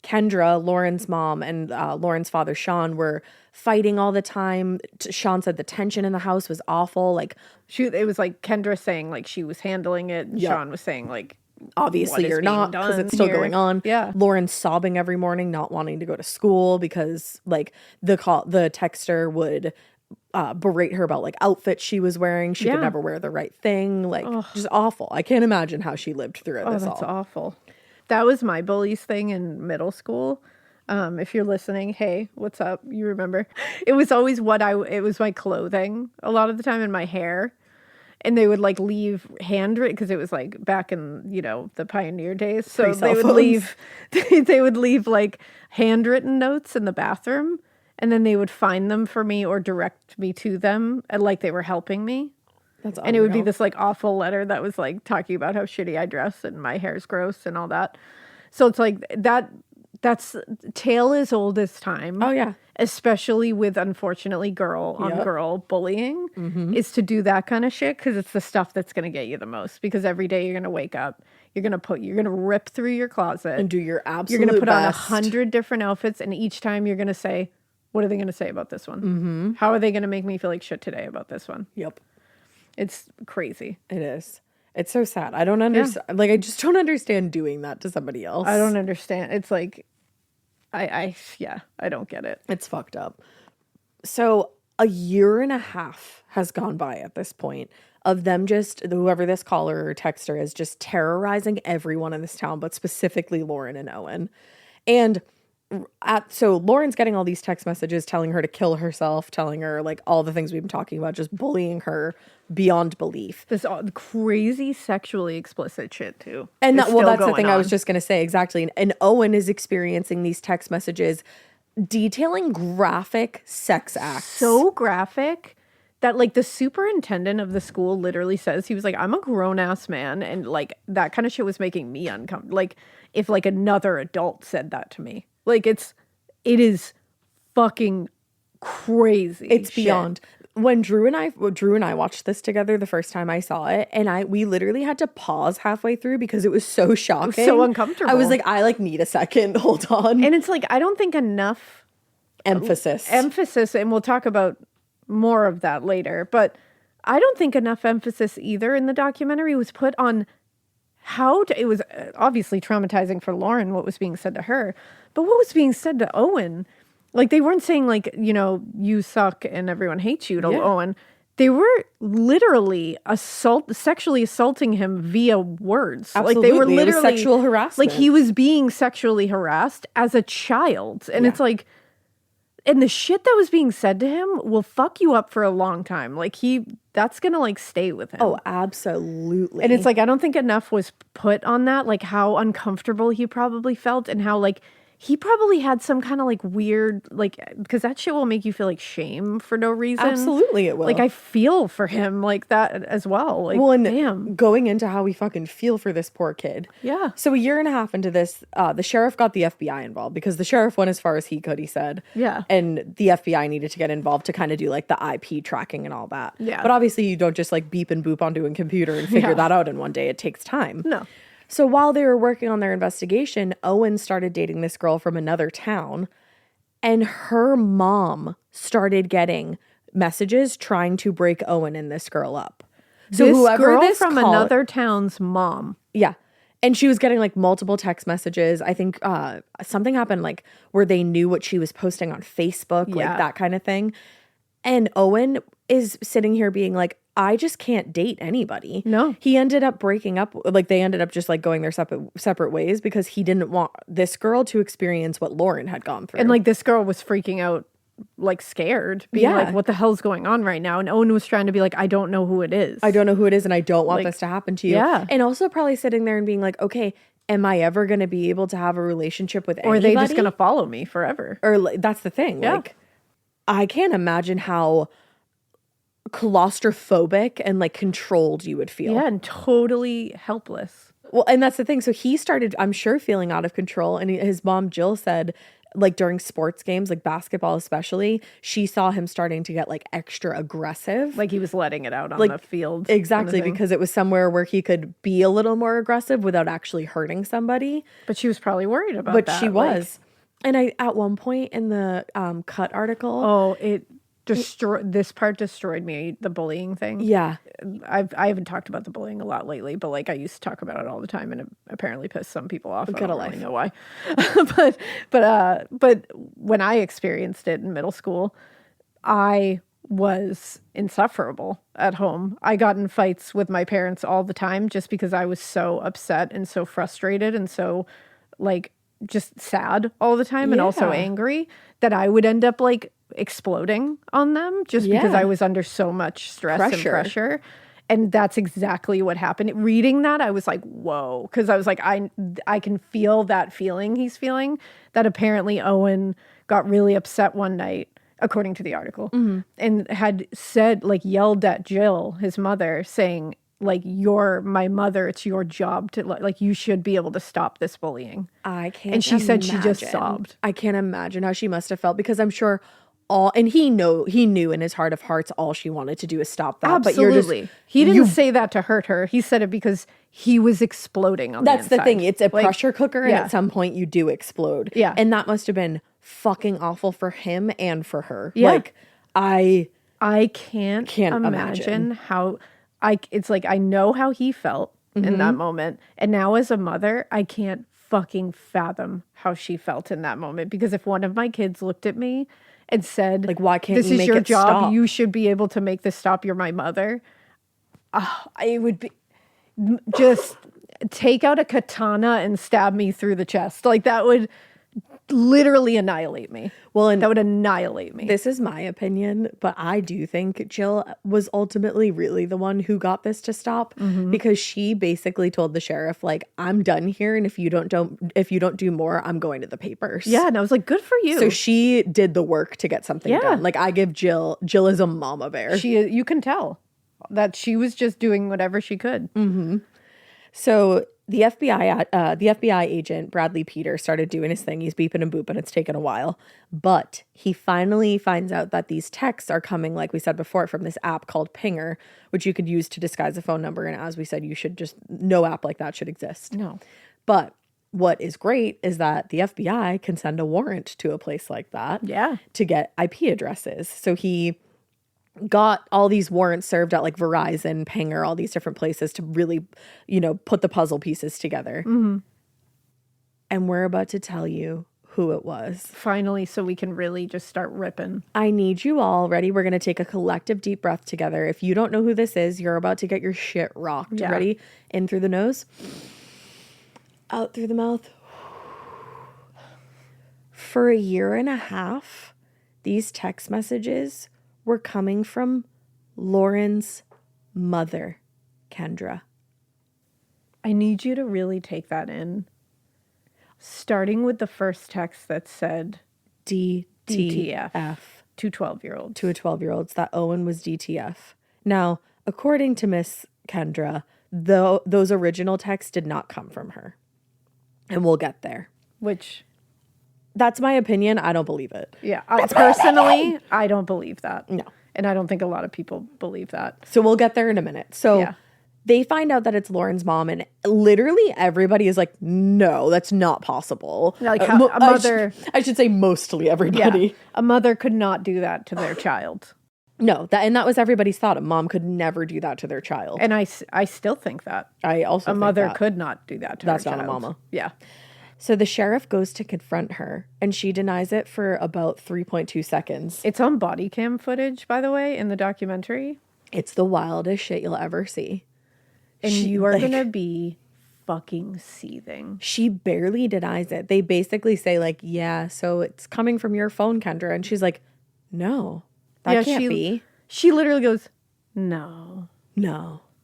Kendra, Lauren's mom, and Lauren's father, Sean, were fighting all the time. Sean said the tension in the house was awful. Like it was like Kendra saying like she was handling it, and Sean was saying like, obviously you're not, because it's still going on. Yeah. Lauren's sobbing every morning, not wanting to go to school because like the texter would berate her about like outfits she was wearing. She could never wear the right thing. Like just awful. I can't imagine how she lived through it. Oh, that's awful. That was my bullies thing in middle school. If you're listening, hey, what's up? You remember? It was always it was my clothing a lot of the time and my hair. And they would like leave handwritten, because it was like back in, the pioneer days. So they would leave like handwritten notes in the bathroom, and then they would find them for me or direct me to them, and like they were helping me. That's unreal. And it would be this like awful letter that was like talking about how shitty I dress and my hair's gross and all that. So it's like that's tale as old as time. Oh yeah. Especially with, unfortunately, girl on girl bullying, is to do that kind of shit, because it's the stuff that's going to get you the most. Because every day you're going to wake up, you're going to rip through your closet and do your absolute You're going to put on best. 100 different outfits, and each time you're going to say, what are they going to say about this one? How are they going to make me feel like shit today about this one? Yep. It's crazy. It is. It's so sad. I don't understand. Yeah. Like, I just don't understand doing that to somebody else. I don't understand. It's like, I don't get it. It's fucked up. So a year and a half has gone by at this point of them just, whoever this caller or texter is, just terrorizing everyone in this town, but specifically Lauren and Owen. And so Lauren's getting all these text messages telling her to kill herself, telling her like all the things we've been talking about, just bullying her beyond belief. This crazy sexually explicit shit too. And that's the thing I was just going to say. Exactly. And Owen is experiencing these text messages detailing graphic sex acts. So graphic that like the superintendent of the school literally says, he was like, I'm a grown ass man. And like that kind of shit was making me uncomfortable. Like if like another adult said that to me. Like it is fucking crazy. It's beyond. When Drew and I watched this together the first time I saw it, and we literally had to pause halfway through because it was so shocking. It was so uncomfortable. I was like, I like need a second. Hold on. And it's like, I don't think enough emphasis, and we'll talk about more of that later, but I don't think enough emphasis either in the documentary was put on it was obviously traumatizing for Lauren, what was being said to her, but what was being said to Owen. Like, they weren't saying, like, you suck and everyone hates you to Owen. They were literally sexually assaulting him via words. Absolutely. Like, they were literally sexual harassment. Like, he was being sexually harassed as a child. And it's like, and the shit that was being said to him will fuck you up for a long time. Like, that's going to, like, stay with him. Oh, absolutely. And it's like, I don't think enough was put on that, like, how uncomfortable he probably felt and how, like, he probably had some kind of like weird, like, because that shit will make you feel like shame for no reason. Absolutely it will. Like, I feel for him like that as well. Like, well, and damn. going into how we fucking feel for this poor kid. Yeah. So a year and a half into this, the sheriff got the FBI involved because the sheriff went as far as he could, he said. Yeah. And the FBI needed to get involved to kind of do like the IP tracking and all that. Yeah. But obviously you don't just like beep and boop onto a computer and figure that out in one day. It takes time. No. So while they were working on their investigation, Owen started dating this girl from another town, and her mom started getting messages trying to break Owen and this girl up. So This whoever girl this from another town's mom. yeah. And she was getting like multiple text messages. I think something happened like where they knew what she was posting on Facebook, like that kind of thing. And Owen is sitting here being like, I just can't date anybody. No. He ended up breaking up. Like they ended up just like going their separate ways because he didn't want this girl to experience what Lauren had gone through. And like this girl was freaking out, like scared, being like, what the hell's going on right now? And Owen was trying to be like, I don't know who it is. I don't know who it is and I don't want like, this to happen to you. Yeah. And also probably sitting there and being like, okay, am I ever going to be able to have a relationship with anybody? Or are they just going to follow me forever? Or like, that's the thing. Yeah. Like, I can't imagine how claustrophobic and like controlled you would feel. Yeah, and totally helpless. Well, and that's the thing. So he started, I'm sure, feeling out of control. And his mom, Jill, said, like during sports games, like basketball especially, she saw him starting to get like extra aggressive. Like he was letting it out on like, the field. Exactly, because it was somewhere where he could be a little more aggressive without actually hurting somebody. But she was probably worried about but that. She was. And I, at one point in the Cut article. Oh, this part destroyed me, the bullying thing. Yeah. I haven't talked about the bullying a lot lately, but like I used to talk about it all the time, and it apparently pissed some people off. I don't really know why. but when I experienced it in middle school, I was insufferable at home. I got in fights with my parents all the time just because I was so upset and so frustrated and so like just sad all the time and also angry that I would end up like exploding on them just because I was under so much stress and pressure. And that's exactly what happened. Reading that, I was like, whoa. Because I was like, I can feel that feeling he's feeling, that apparently Owen got really upset one night, according to the article, and had said, like, yelled at Jill, his mother, saying, like, you're my mother. It's your job to, like, you should be able to stop this bullying. I can't And she said she just sobbed. I can't imagine how she must have felt, because I'm sure and he knew in his heart of hearts all she wanted to do is stop that. Absolutely. But he didn't say that to hurt her. He said it because he was exploding on the inside. That's the thing. It's a pressure cooker, and at some point you do explode. Yeah. And that must have been fucking awful for him and for her. Yeah. Like, I can't imagine how it's like, I know how he felt in that moment. And now as a mother, I can't fucking fathom how she felt in that moment. Because if one of my kids looked at me and said, like, why can't this you is make your it job, stop? you should be able to make this stop, you're my mother. It would be just take out a katana and stab me through the chest. Like, that would literally annihilate me. Well, and that would annihilate me. This is my opinion, but I do think Jill was ultimately really the one who got this to stop, because she basically told the sheriff, like, I'm done here, and if you don't do more, I'm going to the papers. Yeah, and I was like, good for you. So she did the work to get something done. Like, I give Jill is a mama bear. You can tell that she was just doing whatever she could. So the FBI agent, Bradley Peter, started doing his thing. He's beeping and booping. It's taken a while. But he finally finds out that these texts are coming, like we said before, from this app called Pinger, which you could use to disguise a phone number. And as we said, no app like that should exist. No. But what is great is that the FBI can send a warrant to a place like that to get IP addresses. So he got all these warrants served at like Verizon, Pinger, all these different places to really, put the puzzle pieces together. And we're about to tell you who it was. Finally, so we can really just start ripping. I need you all ready. We're going to take a collective deep breath together. If you don't know who this is, you're about to get your shit rocked. Yeah. Ready? In through the nose, out through the mouth. For a year and a half, these text messages were coming from Lauren's mother, Kendra. I need you to really take that in. starting with the first text that said DTF. to 12-year-olds. To a 12-year-old, that Owen was DTF. Now, according to Miss Kendra, those original texts did not come from her. And we'll get there. Which... That's my opinion. I don't believe it. Yeah. Personally, I don't believe that. No. And I don't think a lot of people believe that. So we'll get there in a minute. So they find out that it's Lauren's mom, and literally everybody is like, no, that's not possible. Like a mother... I should say mostly everybody. Yeah, a mother could not do that to their child. No, that was everybody's thought. A mom could never do that to their child. And I still think that. I also think a mother that. could not do that to her child. That's not a mama. Yeah. So the sheriff goes to confront her, and she denies it for about 3.2 seconds. It's on body cam footage, by the way, in the documentary. It's the wildest shit you'll ever see. And you are going to be fucking seething. She barely denies it. They basically say, like, yeah, so it's coming from your phone, Kendra. And she's like, no, that can't be. She literally goes, no.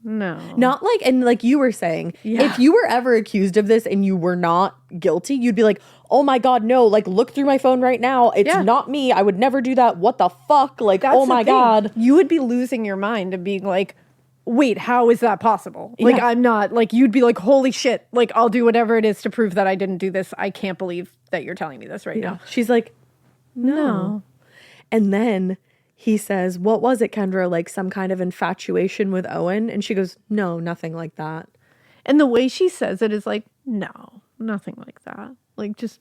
Not like, and like you were saying, if you were ever accused of this and you were not guilty, you'd be like, oh my God, no, like look through my phone right now. It's not me. I would never do that. What the fuck? Like, oh my God. You would be losing your mind and being like, wait, how is that possible? Like, I'm not, like, you'd be like, holy shit. Like, I'll do whatever it is to prove that I didn't do this. I can't believe that you're telling me this right now. She's like, no. And then he says, what was it, Kendra? Like some kind of infatuation with Owen? And she goes, no, nothing like that. And the way she says it is like, no, nothing like that. Like just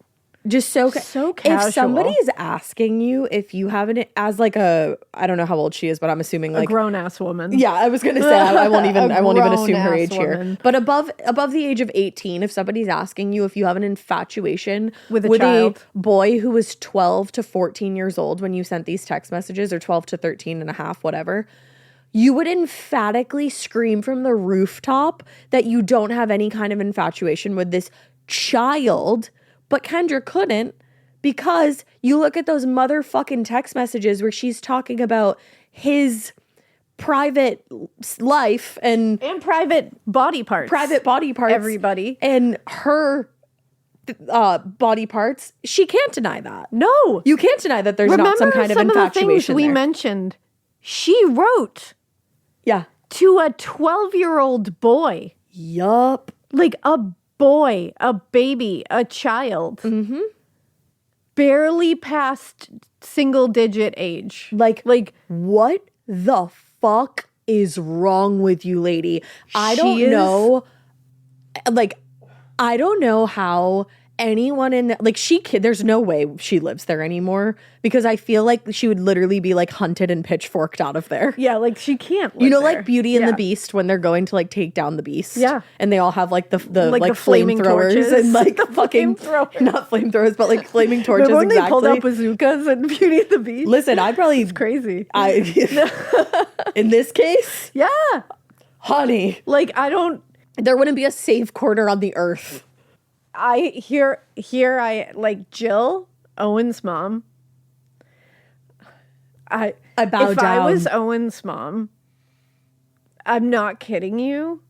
so casual. If somebody is asking you if you have it as like I don't know how old she is, but I'm assuming like a grown ass woman. Yeah, I was gonna say I won't even assume her age here. But above the age of 18, if somebody's asking you if you have an infatuation with a boy who was 12 to 14 years old when you sent these text messages, or 12 to 13 and a half, whatever, you would emphatically scream from the rooftop that you don't have any kind of infatuation with this child. But Kendra couldn't, because you look at those motherfucking text messages where she's talking about his private life and private body parts. Everybody. And her body parts. She can't deny that. No. You can't deny that there's not some kind of infatuation. Remember some of the things we mentioned? She wrote to a 12-year-old boy. Yup. Like a boy, a baby, a child, barely past single-digit age. Like what the fuck is wrong with you, lady? I don't know how anyone in the, like, there's no way she lives there anymore, because I feel like she would literally be like hunted and pitchforked out of there. Yeah, like she can't live there. Like Beauty and the Beast, when they're going to like take down the beast. Yeah. And they all have like the flaming flamethrowers and like the fucking not flamethrowers, but like flaming torches. Remember when they pulled out bazookas in Beauty and the Beast? Listen, I'd probably it's crazy. In this case, yeah, honey, like there wouldn't be a safe corner on the earth. I like Jill, Owen's mom. I bow down. If I was Owen's mom, I'm not kidding you,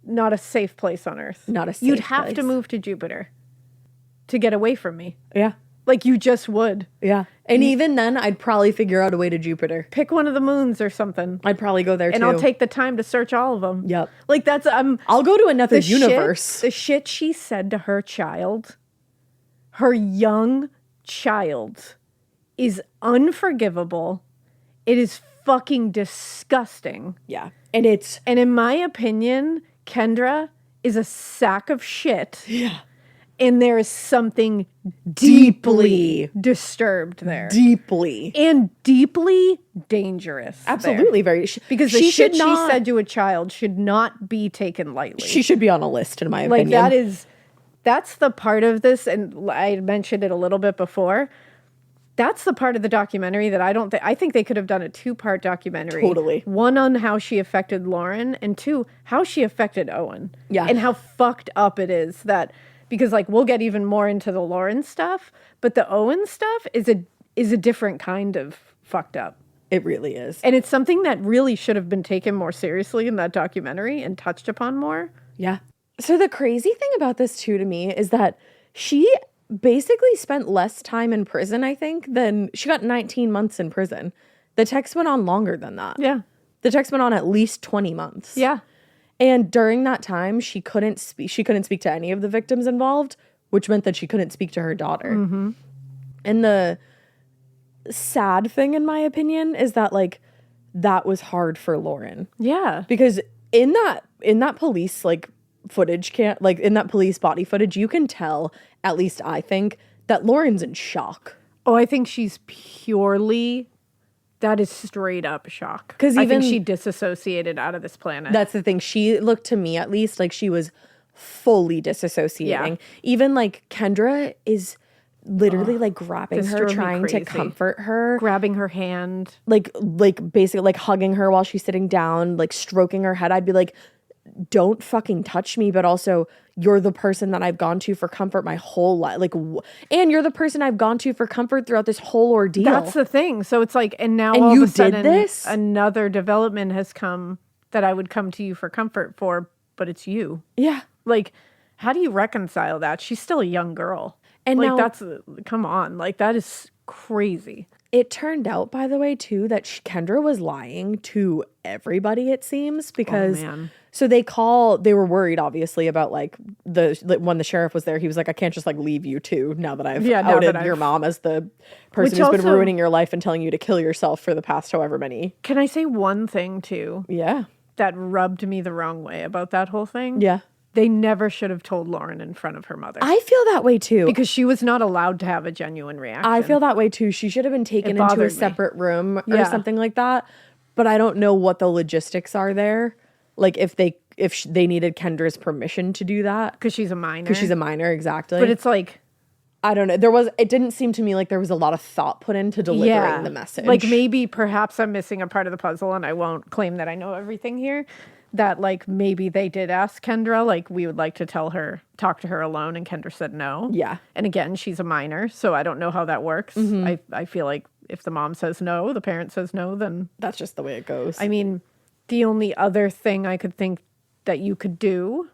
not a safe place on earth. Not a safe place. You'd have to move to Jupiter to get away from me. Yeah. Like you just would. Yeah. And even then, I'd probably figure out a way to Jupiter. Pick one of the moons or something. I'd probably go there too. And I'll take the time to search all of them. Yep. Like that's, I'll go to another universe. The shit she said to her child, her young child, is unforgivable. It is fucking disgusting. Yeah. And in my opinion, Kendra is a sack of shit. Yeah. And there is something deeply disturbed there. Deeply. And deeply dangerous. Absolutely. There. Because the shit she said to a child should not be taken lightly. She should be on a list, in my opinion. Like that's the part of this, and I mentioned it a little bit before. That's the part of the documentary that I think they could have done a 2-part documentary. Totally. One on how she affected Lauren, and 2, how she affected Owen. Yeah. And how fucked up it is that... Because, like, we'll get even more into the Lauren stuff, but the Owen stuff is a different kind of fucked up. It really is. And it's something that really should have been taken more seriously in that documentary and touched upon more. Yeah. So the crazy thing about this, too, to me, is that She basically spent less time in prison, I think, than she got 19 months in prison. The text went on longer than that. Yeah. The text went on at least 20 months. Yeah. And during that time, she couldn't speak to any of the victims involved, which meant that she couldn't speak to her daughter. Mm-hmm. And the sad thing, in my opinion, is that like that was hard for Lauren. Yeah. Because in that police like footage like in that police body footage, you can tell, at least I think, that Lauren's in shock. Oh, I think she's purely, that is straight up shock. 'Cause I even- think she disassociated out of this planet. That's the thing. She looked to me, at least, like she was fully disassociating. Yeah. Even like Kendra is literally like grabbing her, trying to comfort her, grabbing her hand, like basically like hugging her while she's sitting down, like stroking her head. I'd be like, don't fucking touch me, but also you're the person that I've gone to for comfort my whole life. Like, and you're the person I've gone to for comfort throughout this whole ordeal. That's the thing. So it's like, and now and all you of a sudden, did this? Another development has come that I would come to you for comfort for, but it's you. Yeah. Like, how do you reconcile that? She's still a young girl. And like, now, that's, come on. Like, that is crazy. It turned out, by the way, too, that Kendra was lying to everybody, it seems, because so they were worried, obviously, about like when the sheriff was there, he was like, I can't just like leave you too now that I've outed your mom as the person who's been ruining your life and telling you to kill yourself for the past however many. Can I say one thing too? Yeah. That rubbed me the wrong way about that whole thing? Yeah. They never should have told Lauren in front of her mother. I feel that way too. Because she was not allowed to have a genuine reaction. I feel that way too. She should have been taken into a separate room or something like that. But I don't know what the logistics are there. Like if they needed Kendra's permission to do that. Because she's a minor. Because she's a minor, exactly. But it's like, I don't know. It didn't seem to me like there was a lot of thought put into delivering the message. Like maybe perhaps I'm missing a part of the puzzle and I won't claim that I know everything here. That like maybe they did ask Kendra, like we would like to talk to her alone, and Kendra said no. Yeah. And again, she's a minor, so I don't know how that works. Mm-hmm. I feel like if the mom says no, the parent says no, then that's just the way it goes. I mean, the only other thing I could think that you could do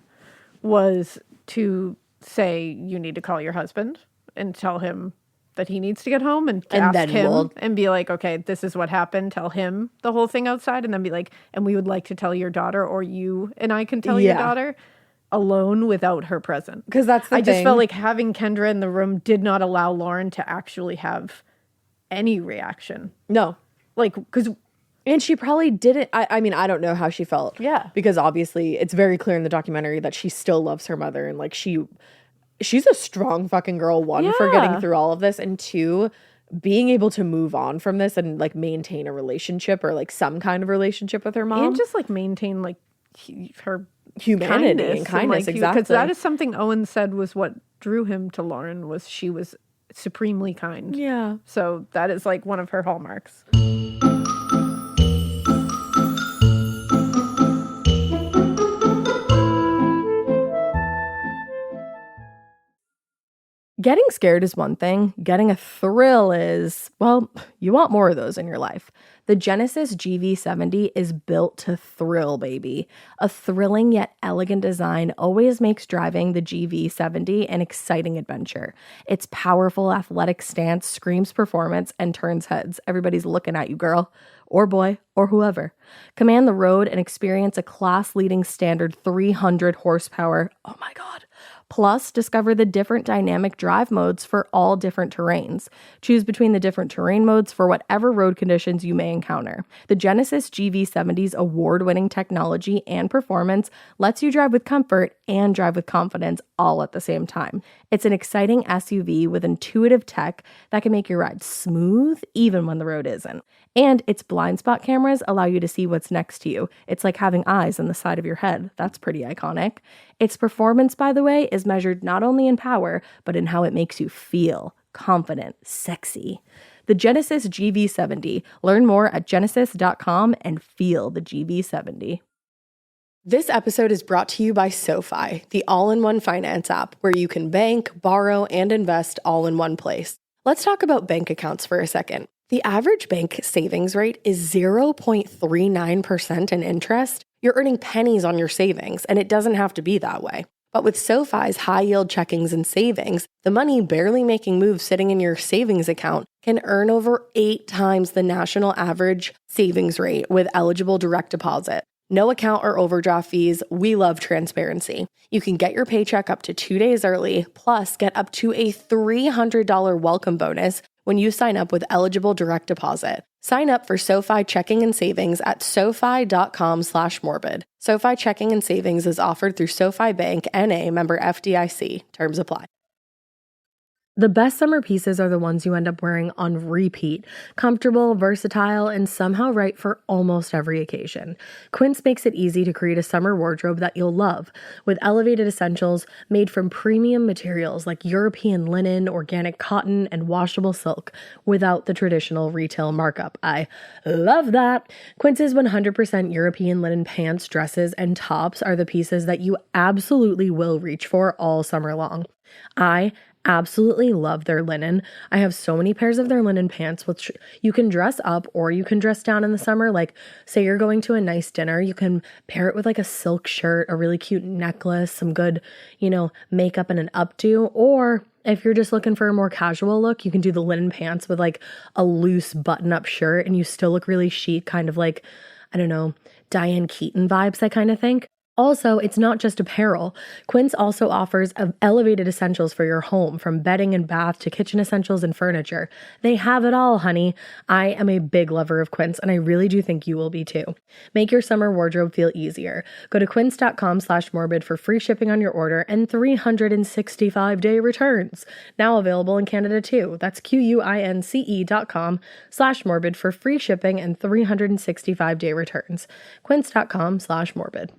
was to say you need to call your husband and tell him that he needs to get home and ask him and be like, okay, this is what happened. Tell him the whole thing outside and then be like, and we would like to tell your daughter, or you and I can tell your daughter alone without her present. Because that's the thing. I just felt like having Kendra in the room did not allow Lauren to actually have any reaction. No. Like, because... And she probably didn't. I mean, I don't know how she felt. Yeah. Because obviously it's very clear in the documentary that she still loves her mother and like she's a strong fucking girl, one, for getting through all of this, and two, being able to move on from this and like maintain a relationship or like some kind of relationship with her mom. And just like maintain like her humanity and kindness, exactly. Because that is something Owen said was what drew him to Lauren, was she was supremely kind. Yeah. So that is like one of her hallmarks. Getting scared is one thing. Getting a thrill is, well, you want more of those in your life. The Genesis GV70 is built to thrill, baby. A thrilling yet elegant design always makes driving the GV70 an exciting adventure. Its powerful athletic stance screams performance and turns heads. Everybody's looking at you, girl, or boy, or whoever. Command the road and experience a class-leading standard 300 horsepower. Oh my God. Plus, discover the different dynamic drive modes for all different terrains. Choose between the different terrain modes for whatever road conditions you may encounter. The Genesis GV70's award-winning technology and performance lets you drive with comfort and drive with confidence all at the same time. It's an exciting SUV with intuitive tech that can make your ride smooth even when the road isn't. And its blind spot cameras allow you to see what's next to you. It's like having eyes on the side of your head. That's pretty iconic. Its performance, by the way, is measured not only in power, but in how it makes you feel confident, sexy. The Genesis GV70. Learn more at genesis.com and feel the GV70. This episode is brought to you by SoFi, the all-in-one finance app where you can bank, borrow, and invest all in one place. Let's talk about bank accounts for a second. The average bank savings rate is 0.39% in interest. You're earning pennies on your savings, and it doesn't have to be that way. But with SoFi's high-yield checkings and savings, the money barely making moves sitting in your savings account can earn over 8 times the national average savings rate with eligible direct deposit. No account or overdraft fees. We love transparency. You can get your paycheck up to 2 days early, plus get up to a $300 welcome bonus when you sign up with eligible direct deposit. Sign up for SoFi checking and savings at SoFi.com/morbid. SoFi checking and savings is offered through SoFi Bank, N.A., member FDIC. Terms apply. The best summer pieces are the ones you end up wearing on repeat. Comfortable, versatile, and somehow right for almost every occasion. Quince makes it easy to create a summer wardrobe that you'll love, with elevated essentials made from premium materials like European linen, organic cotton, and washable silk, without the traditional retail markup. I love that! Quince's 100% European linen pants, dresses, and tops are the pieces that you absolutely will reach for all summer long. I absolutely love their linen. I have so many pairs of their linen pants, which you can dress up or you can dress down in the summer. Like, say you're going to a nice dinner, you can pair it with like a silk shirt, a really cute necklace, some good, makeup and an updo. Or if you're just looking for a more casual look, you can do the linen pants with like a loose button-up shirt and you still look really chic, kind of like, I don't know, Diane Keaton vibes, I kind of think. Also, it's not just apparel. Quince also offers elevated essentials for your home, from bedding and bath to kitchen essentials and furniture. They have it all, honey. I am a big lover of Quince, and I really do think you will be too. Make your summer wardrobe feel easier. Go to quince.com/morbid for free shipping on your order and 365-day returns. Now available in Canada too. That's QUINCE.com/morbid for free shipping and 365-day returns. Quince.com/morbid.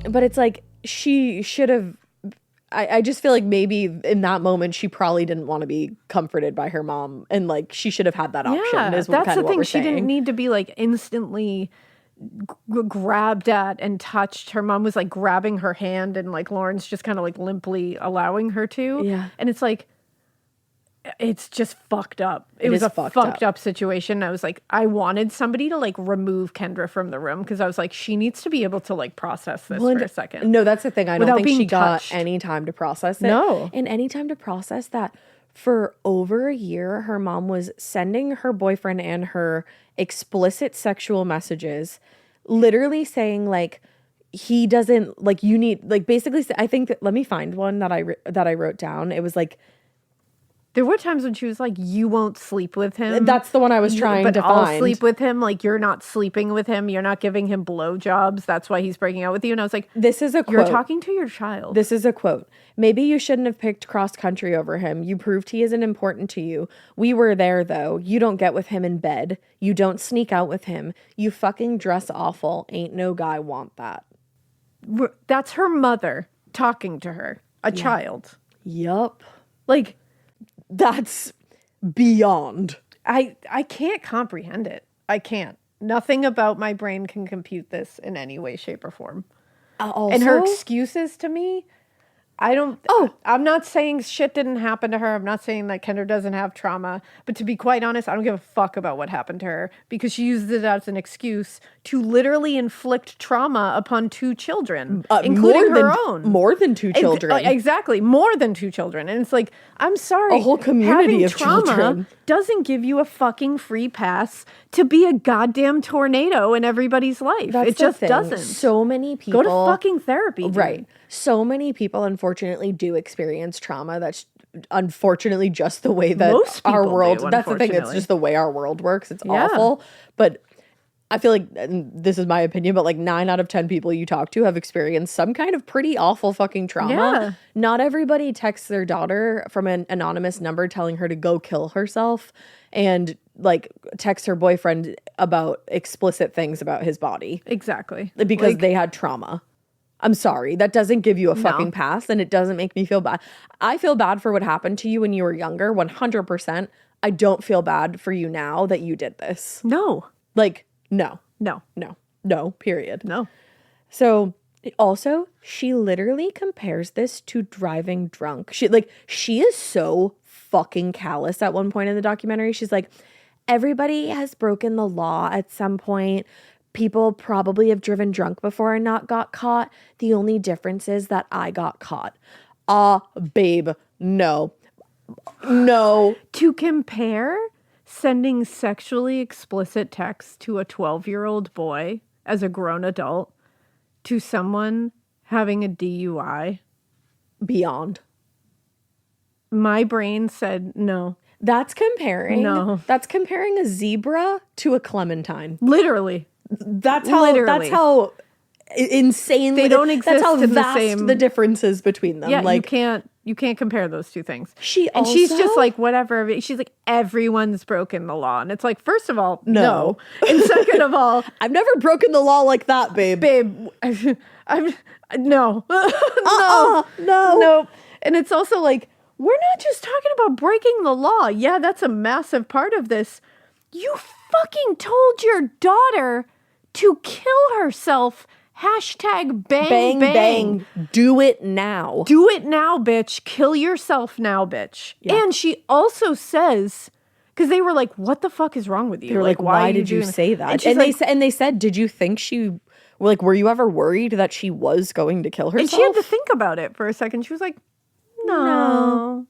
But it's like, she should have, I just feel like maybe in that moment she probably didn't want to be comforted by her mom, and like she should have had that option. Yeah, that's the thing. She saying. didn't need to be like instantly grabbed at and touched. Her mom was like grabbing her hand, and like Lauren's just kind of like limply allowing her to. Yeah. And it's like, it's just fucked up. It was a fucked up situation. I was like, I wanted somebody to like remove Kendra from the room, because I was like, she needs to be able to like process this for a second. No, that's the thing. I don't think she touched. got any time to process it. No. And any time to process that for over a year, her mom was sending her boyfriend and her explicit sexual messages, literally saying like, he doesn't, like, you need, like, basically, I think that, let me find one that I wrote down. It was like, there were times when she was like, you won't sleep with him. That's the one I was trying to find. I'll sleep with him. Like, you're not sleeping with him. You're not giving him blowjobs. That's why he's breaking out with you. And I was like, this is a quote. You're talking to your child. This is a quote. Maybe you shouldn't have picked cross country over him. You proved he isn't important to you. We were there, though. You don't get with him in bed. You don't sneak out with him. You fucking dress awful. Ain't no guy want that. That's her mother talking to her. A child. Yup. Like, that's beyond. I can't comprehend it. I can't. Nothing about my brain can compute this in any way, shape, or form. Also, and her excuses to me, I'm not saying shit didn't happen to her. I'm not saying that Kendra doesn't have trauma. But to be quite honest, I don't give a fuck about what happened to her, because she used it as an excuse to literally inflict trauma upon 2 children, including her own. More than 2 children. Exactly. More than 2 children. And it's like, I'm sorry. A whole community of trauma children doesn't give you a fucking free pass to be a goddamn tornado in everybody's life. It just doesn't. So many people go to fucking therapy. Dude. Right. So many people unfortunately do experience trauma. That's unfortunately just the way that our world, that's the thing, it's just the way our world works. It's awful. But I feel like, and this is my opinion, but like 9 out of 10 people you talk to have experienced some kind of pretty awful fucking trauma. Yeah. Not everybody texts their daughter from an anonymous number telling her to go kill herself, and like text her boyfriend about explicit things about his body. Exactly. Because they had trauma. I'm sorry. That doesn't give you a fucking pass, and it doesn't make me feel bad. I feel bad for what happened to you when you were younger, 100%. I don't feel bad for you now that you did this. No. Like, no, period. No. So also, she literally compares this to driving drunk. She is so fucking callous at one point in the documentary. She's like, everybody has broken the law at some point. People probably have driven drunk before and not got caught. The only difference is that I got caught. Babe, no. No. To compare sending sexually explicit texts to a 12-year-old boy as a grown adult to someone having a DUI. Beyond. My brain said no. That's comparing. No. That's comparing a zebra to a clementine. Literally. That's how insanely they don't exist that's how in vast the same the differences between them. Yeah, like you can't compare those two things. She's just like, whatever. She's like, everyone's broken the law. And it's like, first of all, no. And second of all, I've never broken the law like that, babe. I'm no. No. No. And it's also like, we're not just talking about breaking the law. Yeah, that's a massive part of this. You fucking told your daughter to kill herself. Hashtag bang, bang. Do it now. Do it now, bitch. Kill yourself now, bitch. Yeah. And she also says, because they were like, what the fuck is wrong with you? They were like, why did you say that? And they said, did you think were you ever worried that she was going to kill herself? And she had to think about it for a second. She was like, no.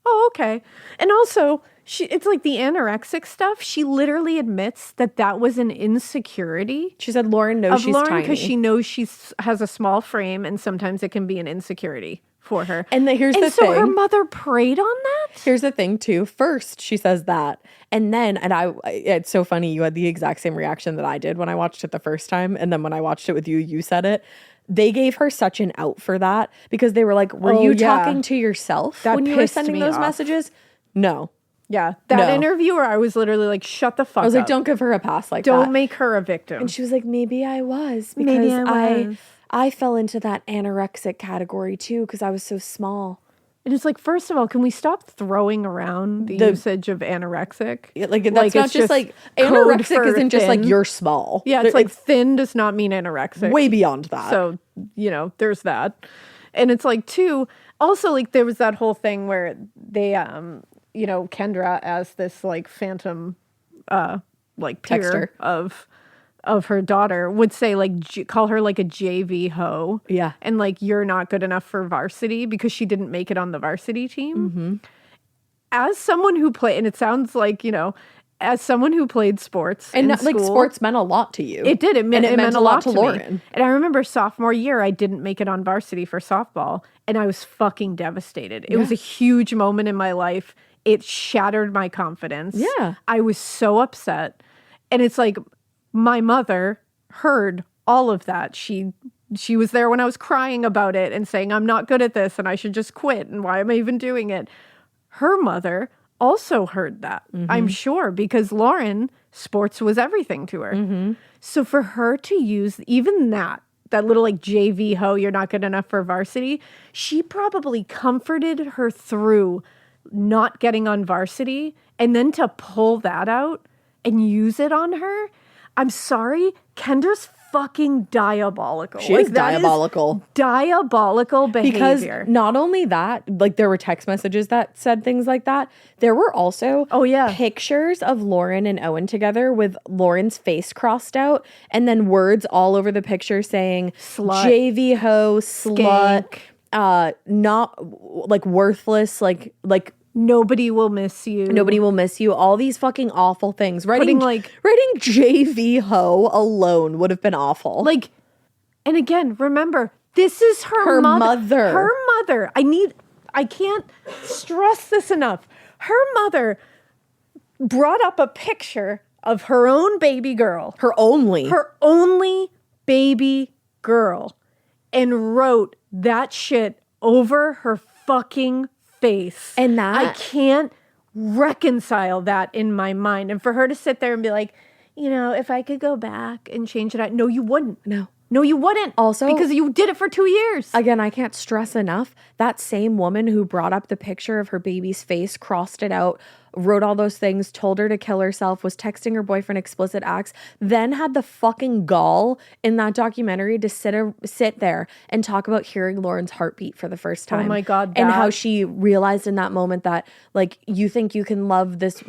Oh, okay. And also, it's like the anorexic stuff. She literally admits that was an insecurity. She said Lauren knows she's tiny. Because she knows she has a small frame, and sometimes it can be an insecurity for her. And here's the thing. So her mother preyed on that? Here's the thing, too. First, she says that. And then, it's so funny. You had the exact same reaction that I did when I watched it the first time. And then when I watched it with you, you said it. They gave her such an out for that because they were like, were you talking to yourself when you were sending those messages? No. Yeah. That interviewer, I was literally like, shut the fuck up. I was like, don't give her a pass like that. Don't make her a victim. And she was like, maybe I was because I fell into that anorexic category too because I was so small. And it's like, first of all, can we stop throwing around the usage of anorexic? That's not just like, anorexic isn't just like you're small. Yeah, it's like thin does not mean anorexic. Way beyond that. So, there's that. And it's like, too, also like there was that whole thing where they, Kendra as this like phantom, like peer texter of her daughter would say like call her like a JV hoe. Yeah. And like you're not good enough for varsity because she didn't make it on the varsity team. Mm-hmm. As someone who played, and it sounds like, as someone who played sports and in school, like sports meant a lot to you. It did. It meant a lot to Lauren. Me. And I remember sophomore year, I didn't make it on varsity for softball, and I was fucking devastated. It was a huge moment in my life. It shattered my confidence. Yeah. I was so upset. And it's like, my mother heard all of that. She was there when I was crying about it and saying, I'm not good at this and I should just quit. And why am I even doing it? Her mother also heard that, I'm sure, because Lauren, sports was everything to her. Mm-hmm. So for her to use even that little like JV hoe, you're not good enough for varsity, she probably comforted her through not getting on varsity, and then to pull that out and use it on her. I'm sorry, Kendra's fucking diabolical. She is diabolical. Diabolical behavior. Because not only that, like there were text messages that said things like that. There were also pictures of Lauren and Owen together with Lauren's face crossed out and then words all over the picture saying slut, JV hoe, slut, not like worthless, like nobody will miss you. Nobody will miss you. All these fucking awful things. Writing JV hoe alone would have been awful. Like, and again, remember, this is her mother. Her mother. I can't stress this enough. Her mother brought up a picture of her own baby girl. Her only baby girl. And wrote that shit over her fucking face. And that I can't reconcile that in my mind. And for her to sit there and be like, if I could go back and change it, no, you wouldn't. No, you wouldn't. Also, because you did it for 2 years. Again, I can't stress enough, that same woman who brought up the picture of her baby's face, crossed it out, wrote all those things, told her to kill herself, was texting her boyfriend explicit acts, then had the fucking gall in that documentary to sit there and talk about hearing Lauren's heartbeat for the first time. Oh my God. And how she realized in that moment that like you think you can love this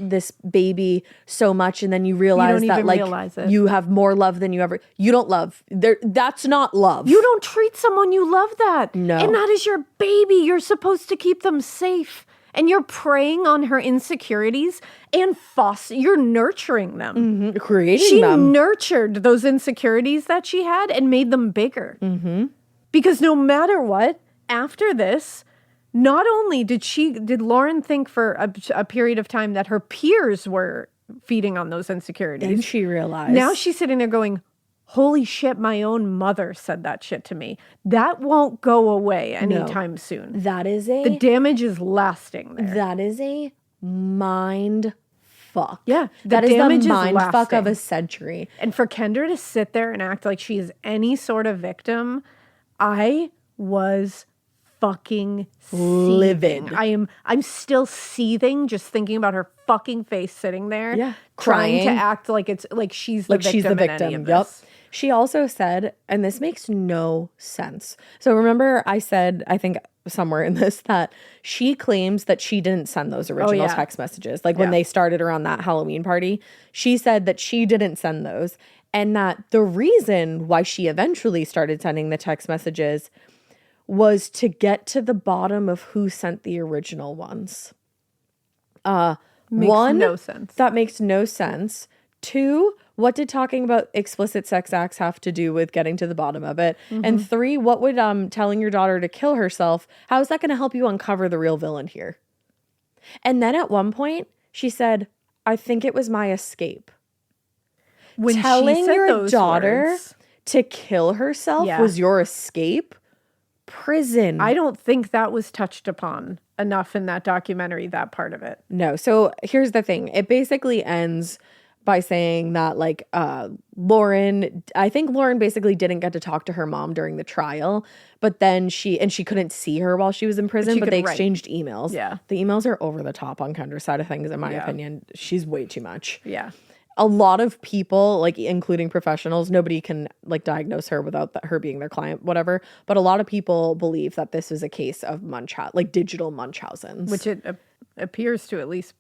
baby so much, and then you realize that like you have more love than you don't love. That's not love. You don't treat someone you love that. No. And that is your baby. You're supposed to keep them safe. And you're preying on her insecurities and you're nurturing them. Mm-hmm. Creating them. She nurtured those insecurities that she had and made them bigger. Mm-hmm. Because no matter what, after this, not only did Lauren think for a period of time that her peers were feeding on those insecurities. Then she realized. Now she's sitting there going, holy shit, my own mother said that shit to me. That won't go away anytime soon. The damage is lasting there. That is a mind fuck. Yeah. That is the mind fuck of a century. And for Kendra to sit there and act like she is any sort of victim, I was fucking livid. I'm still seething just thinking about her fucking face sitting there. Yeah. Trying to act like it's like she's the victim in any of this. She also said, and this makes no sense. So remember I said, I think somewhere in this, that she claims that she didn't send those original text messages. Like when they started around that Halloween party, she said that she didn't send those. And that the reason why she eventually started sending the text messages was to get to the bottom of who sent the original ones. Makes no sense. That makes no sense. 2, what did talking about explicit sex acts have to do with getting to the bottom of it? Mm-hmm. And 3, what would telling your daughter to kill herself, how is that going to help you uncover the real villain here? And then at one point, she said, I think it was my escape. When telling your daughter words, to kill herself was your escape? Prison. I don't think that was touched upon enough in that documentary, that part of it. No. So here's the thing. It basically ends by saying that like Lauren basically didn't get to talk to her mom during the trial, but then she couldn't see her while she was in prison, but they exchanged emails. Yeah. The emails are over the top on Kendra's side of things, in my opinion. She's way too much. Yeah. A lot of people, like including professionals, nobody can like diagnose her without her being their client, whatever. But a lot of people believe that this is a case of digital Munchausen's. Which it appears to at least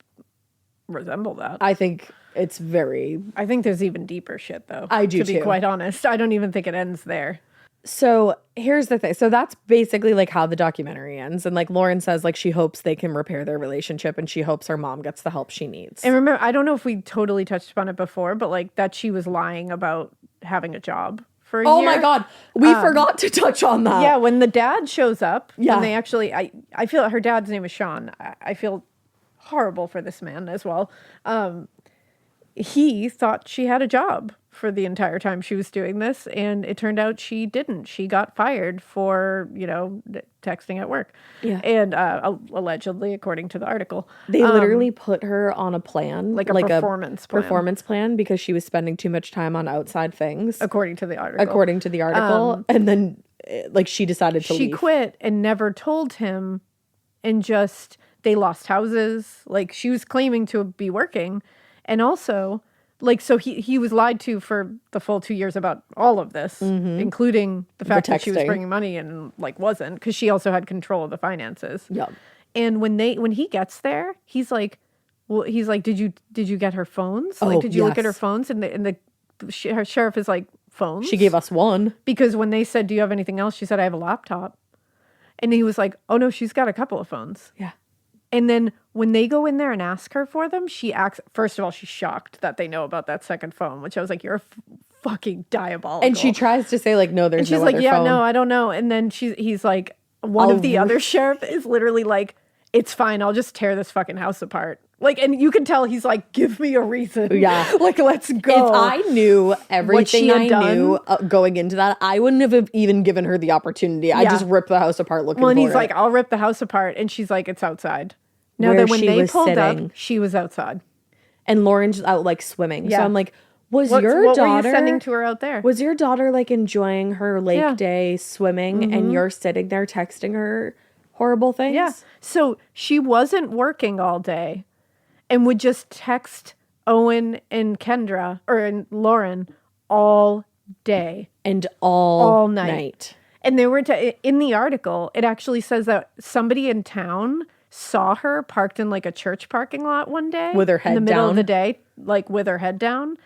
resemble that. I think it's I think there's even deeper shit though. I do to be quite honest. I don't even think it ends there. So here's the thing. So that's basically like how the documentary ends. And like Lauren says, like she hopes they can repair their relationship and she hopes her mom gets the help she needs. And remember, I don't know if we totally touched upon it before, but like that she was lying about having a job for a year. Oh my God. We forgot to touch on that. Yeah. When the dad shows up, when they actually, I feel her dad's name is Sean. I feel horrible for this man as well. He thought she had a job for the entire time she was doing this, and it turned out she didn't. She got fired for, texting at work. Yeah. And allegedly, according to the article. They literally put her on a plan. Like a performance plan because she was spending too much time on outside things. According to the article. And then, like, she decided to leave. She quit and never told him, and they lost houses. Like, she was claiming to be working. And also, like, so he was lied to for the full 2 years about all of this, including the fact that she was bringing money and like wasn't, because she also had control of the finances. Yeah. And when he gets there, he's like, did you get her phones? Like, did you look at her phones? And the sheriff is like, phones? She gave us one. Because when they said, do you have anything else? She said, I have a laptop. And he was like, oh no, she's got a couple of phones. Yeah. And then when they go in there and ask her for them, she acts, first of all, she's shocked that they know about that second phone, which I was like, you're fucking diabolical. And she tries to say like, no, there's no other phone. And she's like, yeah, no, I don't know. And then he's like, one of the other sheriff is literally like, it's fine, I'll just tear this fucking house apart. Like, and you can tell he's like, give me a reason. Yeah. Like, let's go. If I knew everything I knew going into that, I wouldn't have even given her the opportunity. I just ripped the house apart looking for it. Well, and he's like, I'll rip the house apart. And she's like, it's outside. Now that when they pulled up, she was outside. And Lauren's out like swimming. Yeah. So I'm like, what were you daughter sending to her out there? Was your daughter like enjoying her lake day swimming and you're sitting there texting her horrible things? Yeah. So she wasn't working all day. and would just text Owen and Kendra or Lauren all day and all night. And they were in the article, it actually says that somebody in town saw her parked in like a church parking lot one day with her head down in the middle of the day, like with her head down.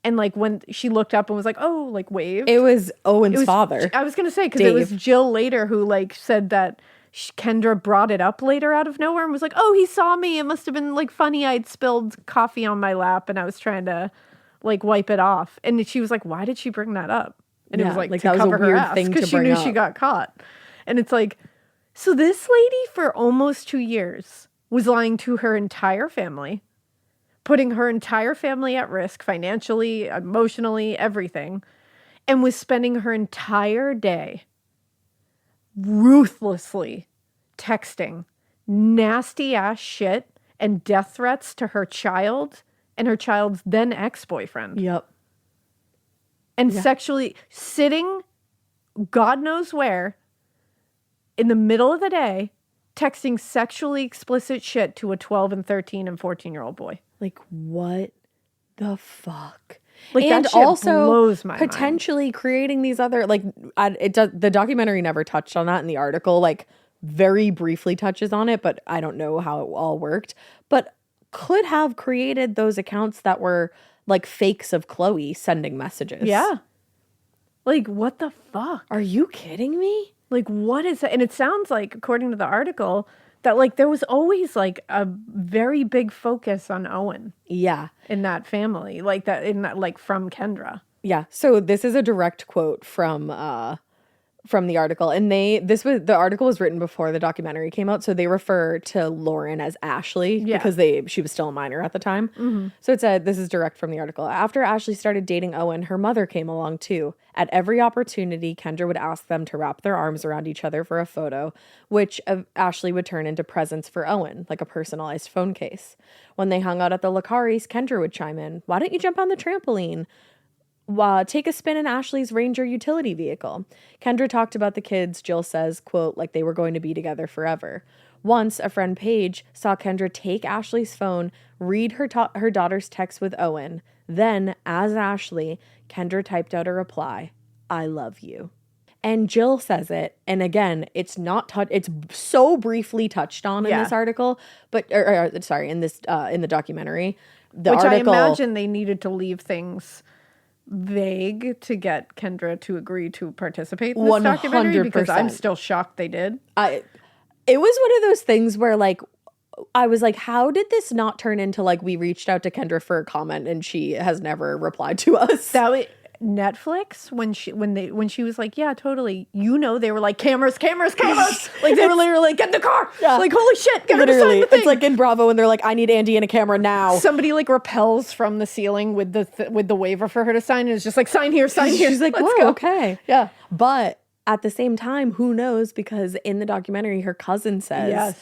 And like when she looked up and was like, oh, like waved. It was Owen's father. I was going to say, because it was Jill later who like said that Kendra brought it up later out of nowhere and was like, oh, he saw me. It must have been like funny. I'd spilled coffee on my lap and I was trying to like wipe it off. And she was like, why did she bring that up? And it was like to that cover was a her weird ass thing to because she bring knew up. she got caught. And it's like, so this lady for almost 2 years was lying to her entire family, putting her entire family at risk financially, emotionally, everything, and was spending her entire day ruthlessly texting nasty ass shit and death threats to her child and her child's then ex-boyfriend. Yep. And sexually sitting God knows where in the middle of the day texting sexually explicit shit to a 12 and 13 and 14-year-old boy. Like, what the fuck? Like, and that shit also blows my potentially creating these other, like, the documentary never touched on that in the article, like, very briefly touches on it, but I don't know how it all worked. But could have created those accounts that were like fakes of Chloe sending messages. Yeah. Like, what the fuck? Are you kidding me? Like, what is that? And it sounds like, according to the article, that like there was always like a very big focus on Owen. Yeah. In that family. Like that, in that, like from Kendra. Yeah. So this is a direct quote from the article, and the article was written before the documentary came out, so they refer to Lauren as Ashley because she was still a minor at the time. Mm-hmm. So it said, this is direct from the article. After Ashley started dating Owen, her mother came along too. At every opportunity, Kendra would ask them to wrap their arms around each other for a photo, which Ashley would turn into presents for Owen, like a personalized phone case. When they hung out at the Lacaris, Kendra would chime in, "Why don't you jump on the trampoline? Take a spin in Ashley's Ranger utility vehicle." Kendra talked about the kids, Jill says, quote, like they were going to be together forever. Once, a friend, Paige, saw Kendra take Ashley's phone, read her daughter's text with Owen. Then, as Ashley, Kendra typed out a reply, "I love you." And Jill says it, and again, it's not it's so briefly touched on in this article, but in the documentary. Which I imagine they needed to leave things vague to get Kendra to agree to participate in this documentary, because I'm still shocked they did. It was one of those things where like I was like, how did this not turn into like we reached out to Kendra for a comment and she has never replied to us? Netflix, when she was like, yeah, totally, they were like, cameras. Like they were literally like, get in the car. Yeah. Like, holy shit, get literally her to sign the thing. It's like in Bravo and they're like, I need Andy and a camera now. Somebody like rappels from the ceiling with the waiver for her to sign, and it's just like, sign here. She's like, let's whoa, go. Okay. Yeah. But at the same time, who knows? Because in the documentary, her cousin says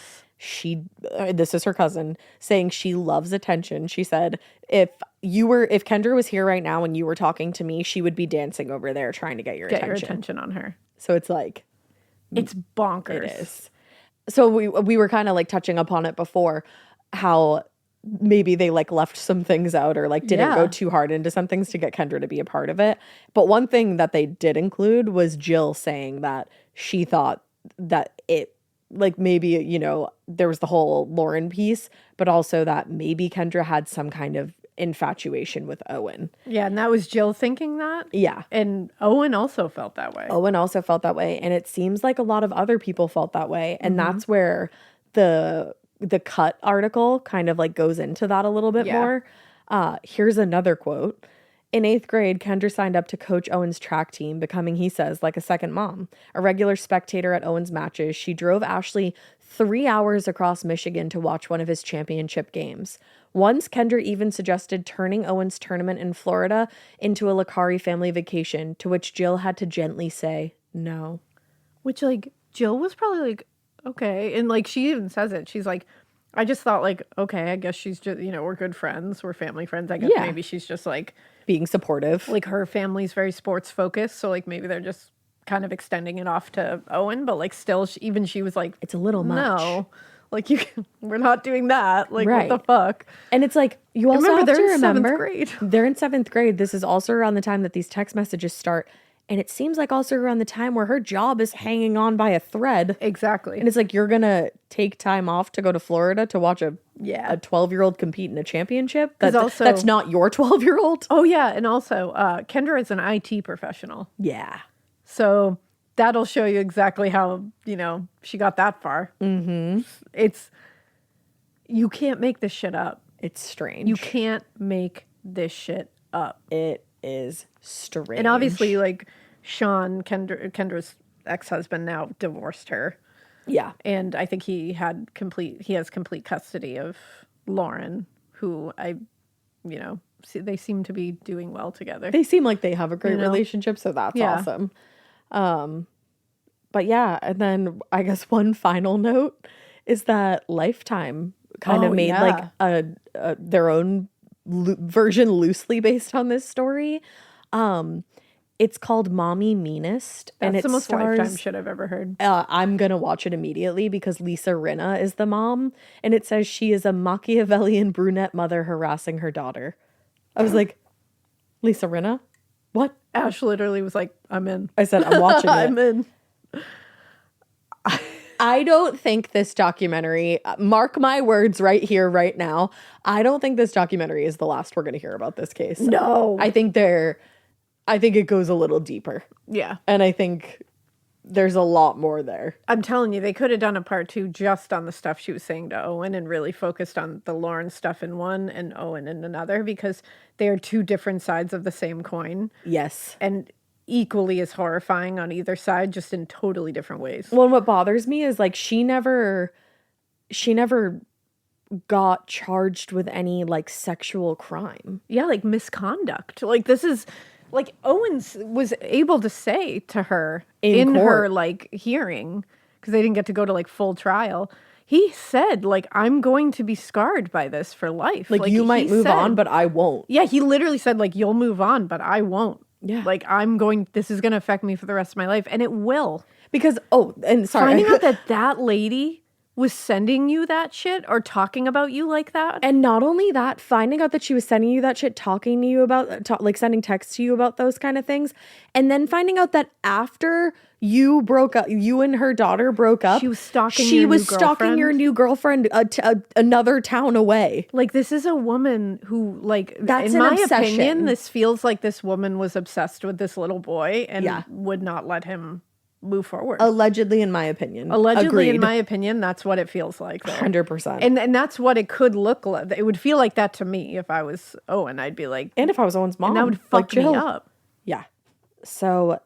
this is her cousin saying she loves attention. She said, if Kendra was here right now and you were talking to me, she would be dancing over there trying to get your attention on her. So it's like, it's bonkers. It is. So we were kind of like touching upon it before, how maybe they like left some things out or like didn't go too hard into some things to get Kendra to be a part of it. But one thing that they did include was Jill saying that she thought that it, like maybe, there was the whole Lauren piece, but also that maybe Kendra had some kind of infatuation with Owen. Yeah, and that was Jill thinking that? Yeah. And Owen also felt that way. And it seems like a lot of other people felt that way. And that's where the Cut article kind of like goes into that a little bit more. Here's another quote. In 8th grade, Kendra signed up to coach Owen's track team, becoming, he says, like a second mom. A regular spectator at Owen's matches, she drove Ashley 3 hours across Michigan to watch one of his championship games. Once, Kendra even suggested turning Owen's tournament in Florida into a Lacari family vacation, to which Jill had to gently say no. Which, like, Jill was probably like, okay. And, like, she even says it. She's like, I just thought, like, okay, I guess she's just, we're good friends. We're family friends. I guess maybe she's just, like, being supportive. Like, her family's very sports focused. So, like, maybe they're just kind of extending it off to Owen. But, like, still, she was like, it's a little much. No. Like, we're not doing that. Like, Right. what the fuck? And it's like, you also have to remember. Seventh grade. They're in 7th grade. This is also around the time that these text messages start. And it seems like also around the time where her job is hanging on by a thread. Exactly. And it's like, you're going to take time off to go to Florida to watch a 12-year-old compete in a championship? That's not your 12-year-old? Oh, yeah. And also, Kendra is an IT professional. Yeah. So that'll show you exactly how, she got that far. Mm-hmm. You can't make this shit up. It's strange. You can't make this shit up. It is strange. And obviously, like, Sean, Kendra's ex-husband, now divorced her. Yeah. And I think he has complete custody of Lauren, who they seem to be doing well together. They seem like they have a great relationship, so that's awesome. But yeah, and then I guess one final note is that Lifetime kind of made like their own version loosely based on this story. It's called Mommy Meanest. That's and the most Lifetime shit I've ever heard. I'm going to watch it immediately because Lisa Rinna is the mom. And it says she is a Machiavellian brunette mother harassing her daughter. I was like, Lisa Rinna? What? Ash literally was like, I'm in. I said, I'm watching it. I'm in. I don't think this documentary, mark my words right here, right now, I don't think this documentary is the last we're going to hear about this case. No. I think it goes a little deeper. Yeah. And I think there's a lot more there. I'm telling you, they could have done a part 2 just on the stuff she was saying to Owen and really focused on the Lauren stuff in one and Owen in another, because they are 2 different sides of the same coin. Yes. And equally as horrifying on either side, just in totally different ways. Well, and what bothers me is like she never got charged with any like sexual crime. Yeah, like misconduct. Like this is like Owens was able to say to her in her like hearing, because they didn't get to go to like full trial. He said, like, I'm going to be scarred by this for life. Like you might move on, but I won't. Yeah, he literally said, like, you'll move on, but I won't. Yeah. Like, this is going to affect me for the rest of my life. And it will. Because, finding out that lady was sending you that shit or talking about you like that. And not only that, finding out that she was sending you that shit, talking to you about, like sending texts to you about those kind of things. And then finding out that after you broke up, you and her daughter broke up. She was stalking your new girlfriend another town away. Like, this is a woman who, like, that's in my obsession. opinion, this feels like this woman was obsessed with this little boy and would not let him move forward. Allegedly, in my opinion. In my opinion, that's what it feels like. 100%. And that's what it could look like. It would feel like that to me if I was Owen. I'd be like... And if I was Owen's mom. And that would fuck me up. Yeah. So...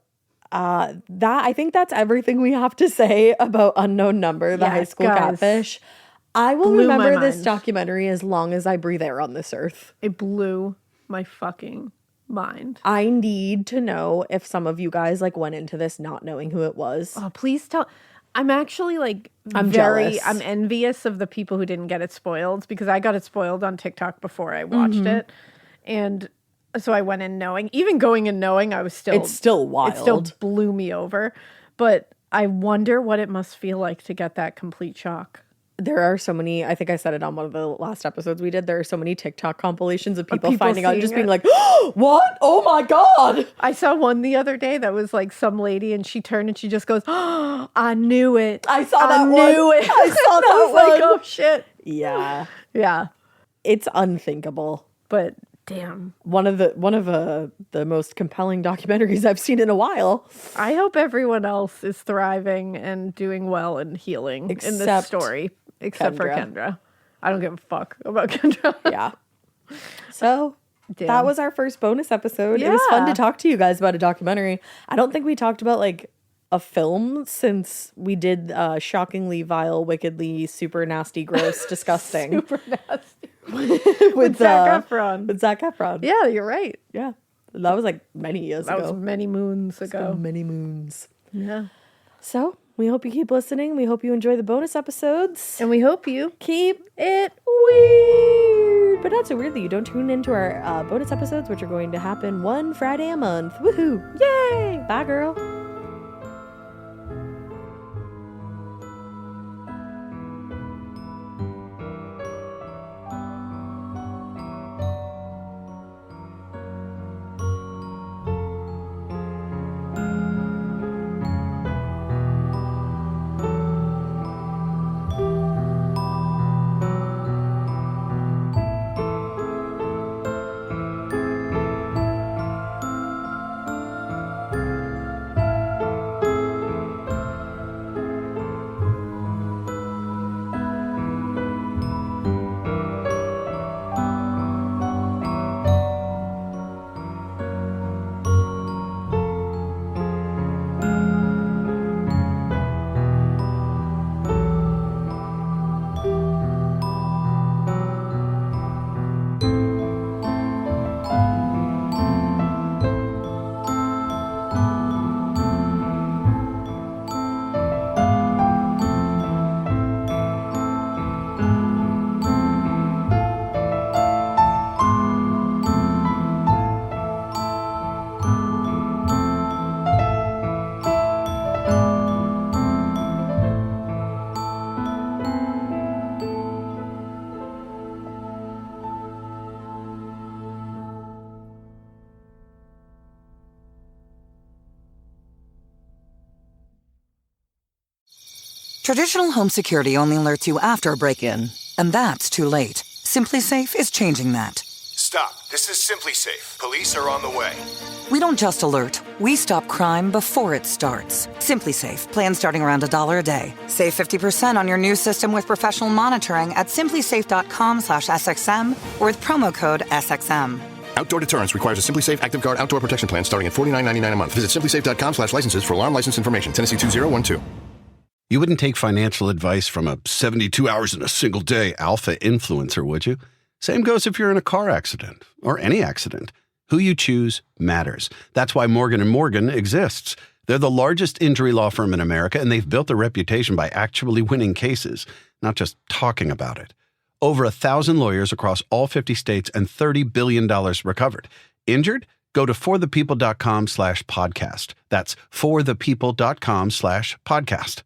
I think that's everything we have to say about Unknown Number, the High School Catfish. I will remember this documentary as long as I breathe air on this earth. It blew my fucking mind. I need to know if some of you guys like went into this not knowing who it was. Oh, please tell. I'm actually like jealous. I'm envious of the people who didn't get it spoiled, because I got it spoiled on TikTok before I watched it. And so I went in knowing, even going in knowing, it's still wild. It still blew me over. But I wonder what it must feel like to get that complete shock. There are so many, I think I said it on one of the last episodes we did, there are so many TikTok compilations of people finding out, just being like, oh, what? Oh my God. I saw one the other day that was like some lady, and she turned and she just goes, oh, I knew it. I saw that one. I saw that one. Like, oh shit. Yeah. Yeah. It's unthinkable. But damn. One of the most compelling documentaries I've seen in a while. I hope everyone else is thriving and doing well and healing in this story. Except for Kendra. I don't give a fuck about Kendra. Yeah. So that was our first bonus episode. Yeah. It was fun to talk to you guys about a documentary. I don't think we talked about like a film since we did Shockingly Vile, Wickedly, Super Nasty, Gross, Disgusting. Super Nasty. with Zac Efron. With Zac Efron. Yeah, you're right. Yeah. That was like many years ago. That was many moons ago. So many moons. Yeah. So we hope you keep listening. We hope you enjoy the bonus episodes. And we hope you keep it weird. But not so weird that you don't tune into our bonus episodes, which are going to happen one Friday a month. Woohoo. Yay. Bye, girl. Traditional home security only alerts you after a break-in, and that's too late. Simply Safe is changing that. Stop. This is Simply Safe. Police are on the way. We don't just alert, we stop crime before it starts. Simply Safe, plan starting around $1 a day. Save 50% on your new system with professional monitoring at simplysafe.com/SXM or with promo code SXM. Outdoor deterrence requires a Simply Safe Active Guard outdoor protection plan starting at $49.99 a month. Visit simplysafe.com/licenses for alarm license information. Tennessee 2012. You wouldn't take financial advice from a 72 hours in a single day alpha influencer, would you? Same goes if you're in a car accident or any accident. Who you choose matters. That's why Morgan & Morgan exists. They're the largest injury law firm in America, and they've built a reputation by actually winning cases, not just talking about it. Over 1,000 lawyers across all 50 states and $30 billion recovered. Injured? Go to forthepeople.com/podcast. That's forthepeople.com/podcast.